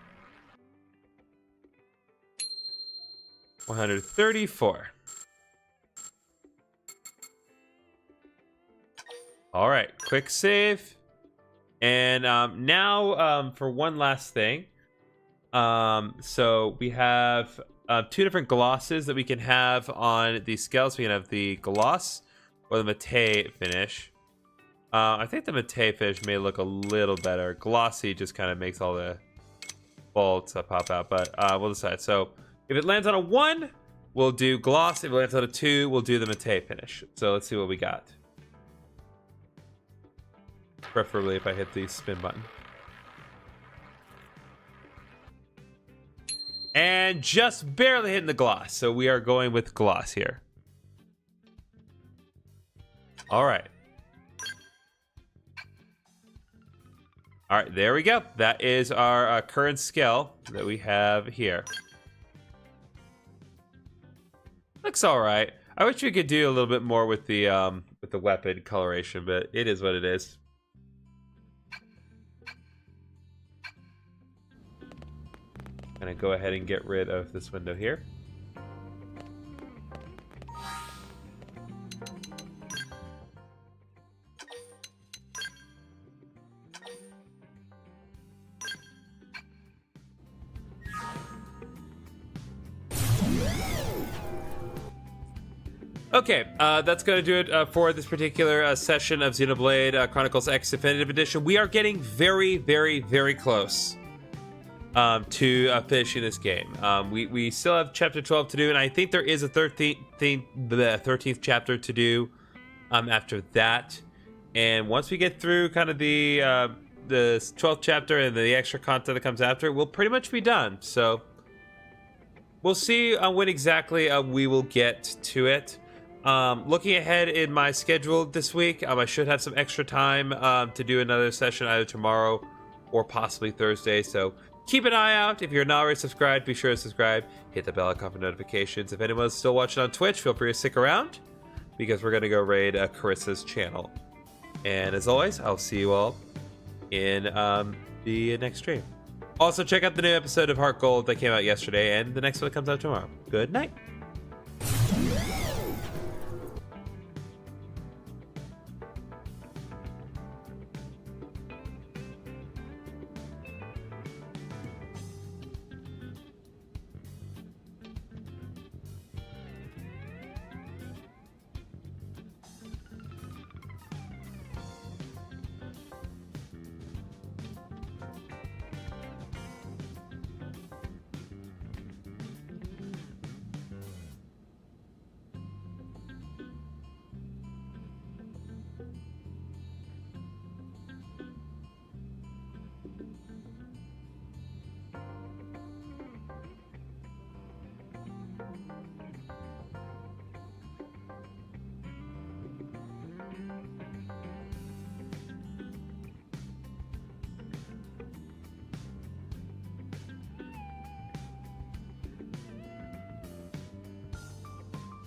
134. All right, quick save. And now for one last thing. So we have 2 different glosses that we can have on the Skells. We can have the gloss or the matte finish. I think the matte finish may look a little better. Glossy just kind of makes all the bolts pop out, but we'll decide. So if it lands on a 1, we'll do gloss. If it lands on a 2, we'll do the matte finish. So let's see what we got. Preferably if I hit the spin button. And just barely hitting the gloss. So we are going with gloss here. All right. All right, there we go. That is our current Skell that we have here. Looks all right. I wish we could do a little bit more with the weapon coloration, but it is what it is. Gonna go ahead and get rid of this window here. Okay, that's going to do it for this particular session of Xenoblade Chronicles X Definitive Edition. We are getting very, very, very close to finishing this game. We still have Chapter 12 to do, and I think there is a 13th chapter to do after that. And once we get through kind of the 12th chapter and the extra content that comes after, we'll pretty much be done. So we'll see when exactly we will get to it. Looking ahead in my schedule this week, I should have some extra time to do another session either tomorrow or possibly Thursday. So keep an eye out. If you're not already subscribed, be sure to subscribe. Hit the bell icon for notifications. If anyone's still watching on Twitch, feel free to stick around because we're going to go raid Carissa's channel. And as always, I'll see you all in the next stream. Also, check out the new episode of Heart Gold that came out yesterday and the next one that comes out tomorrow. Good night.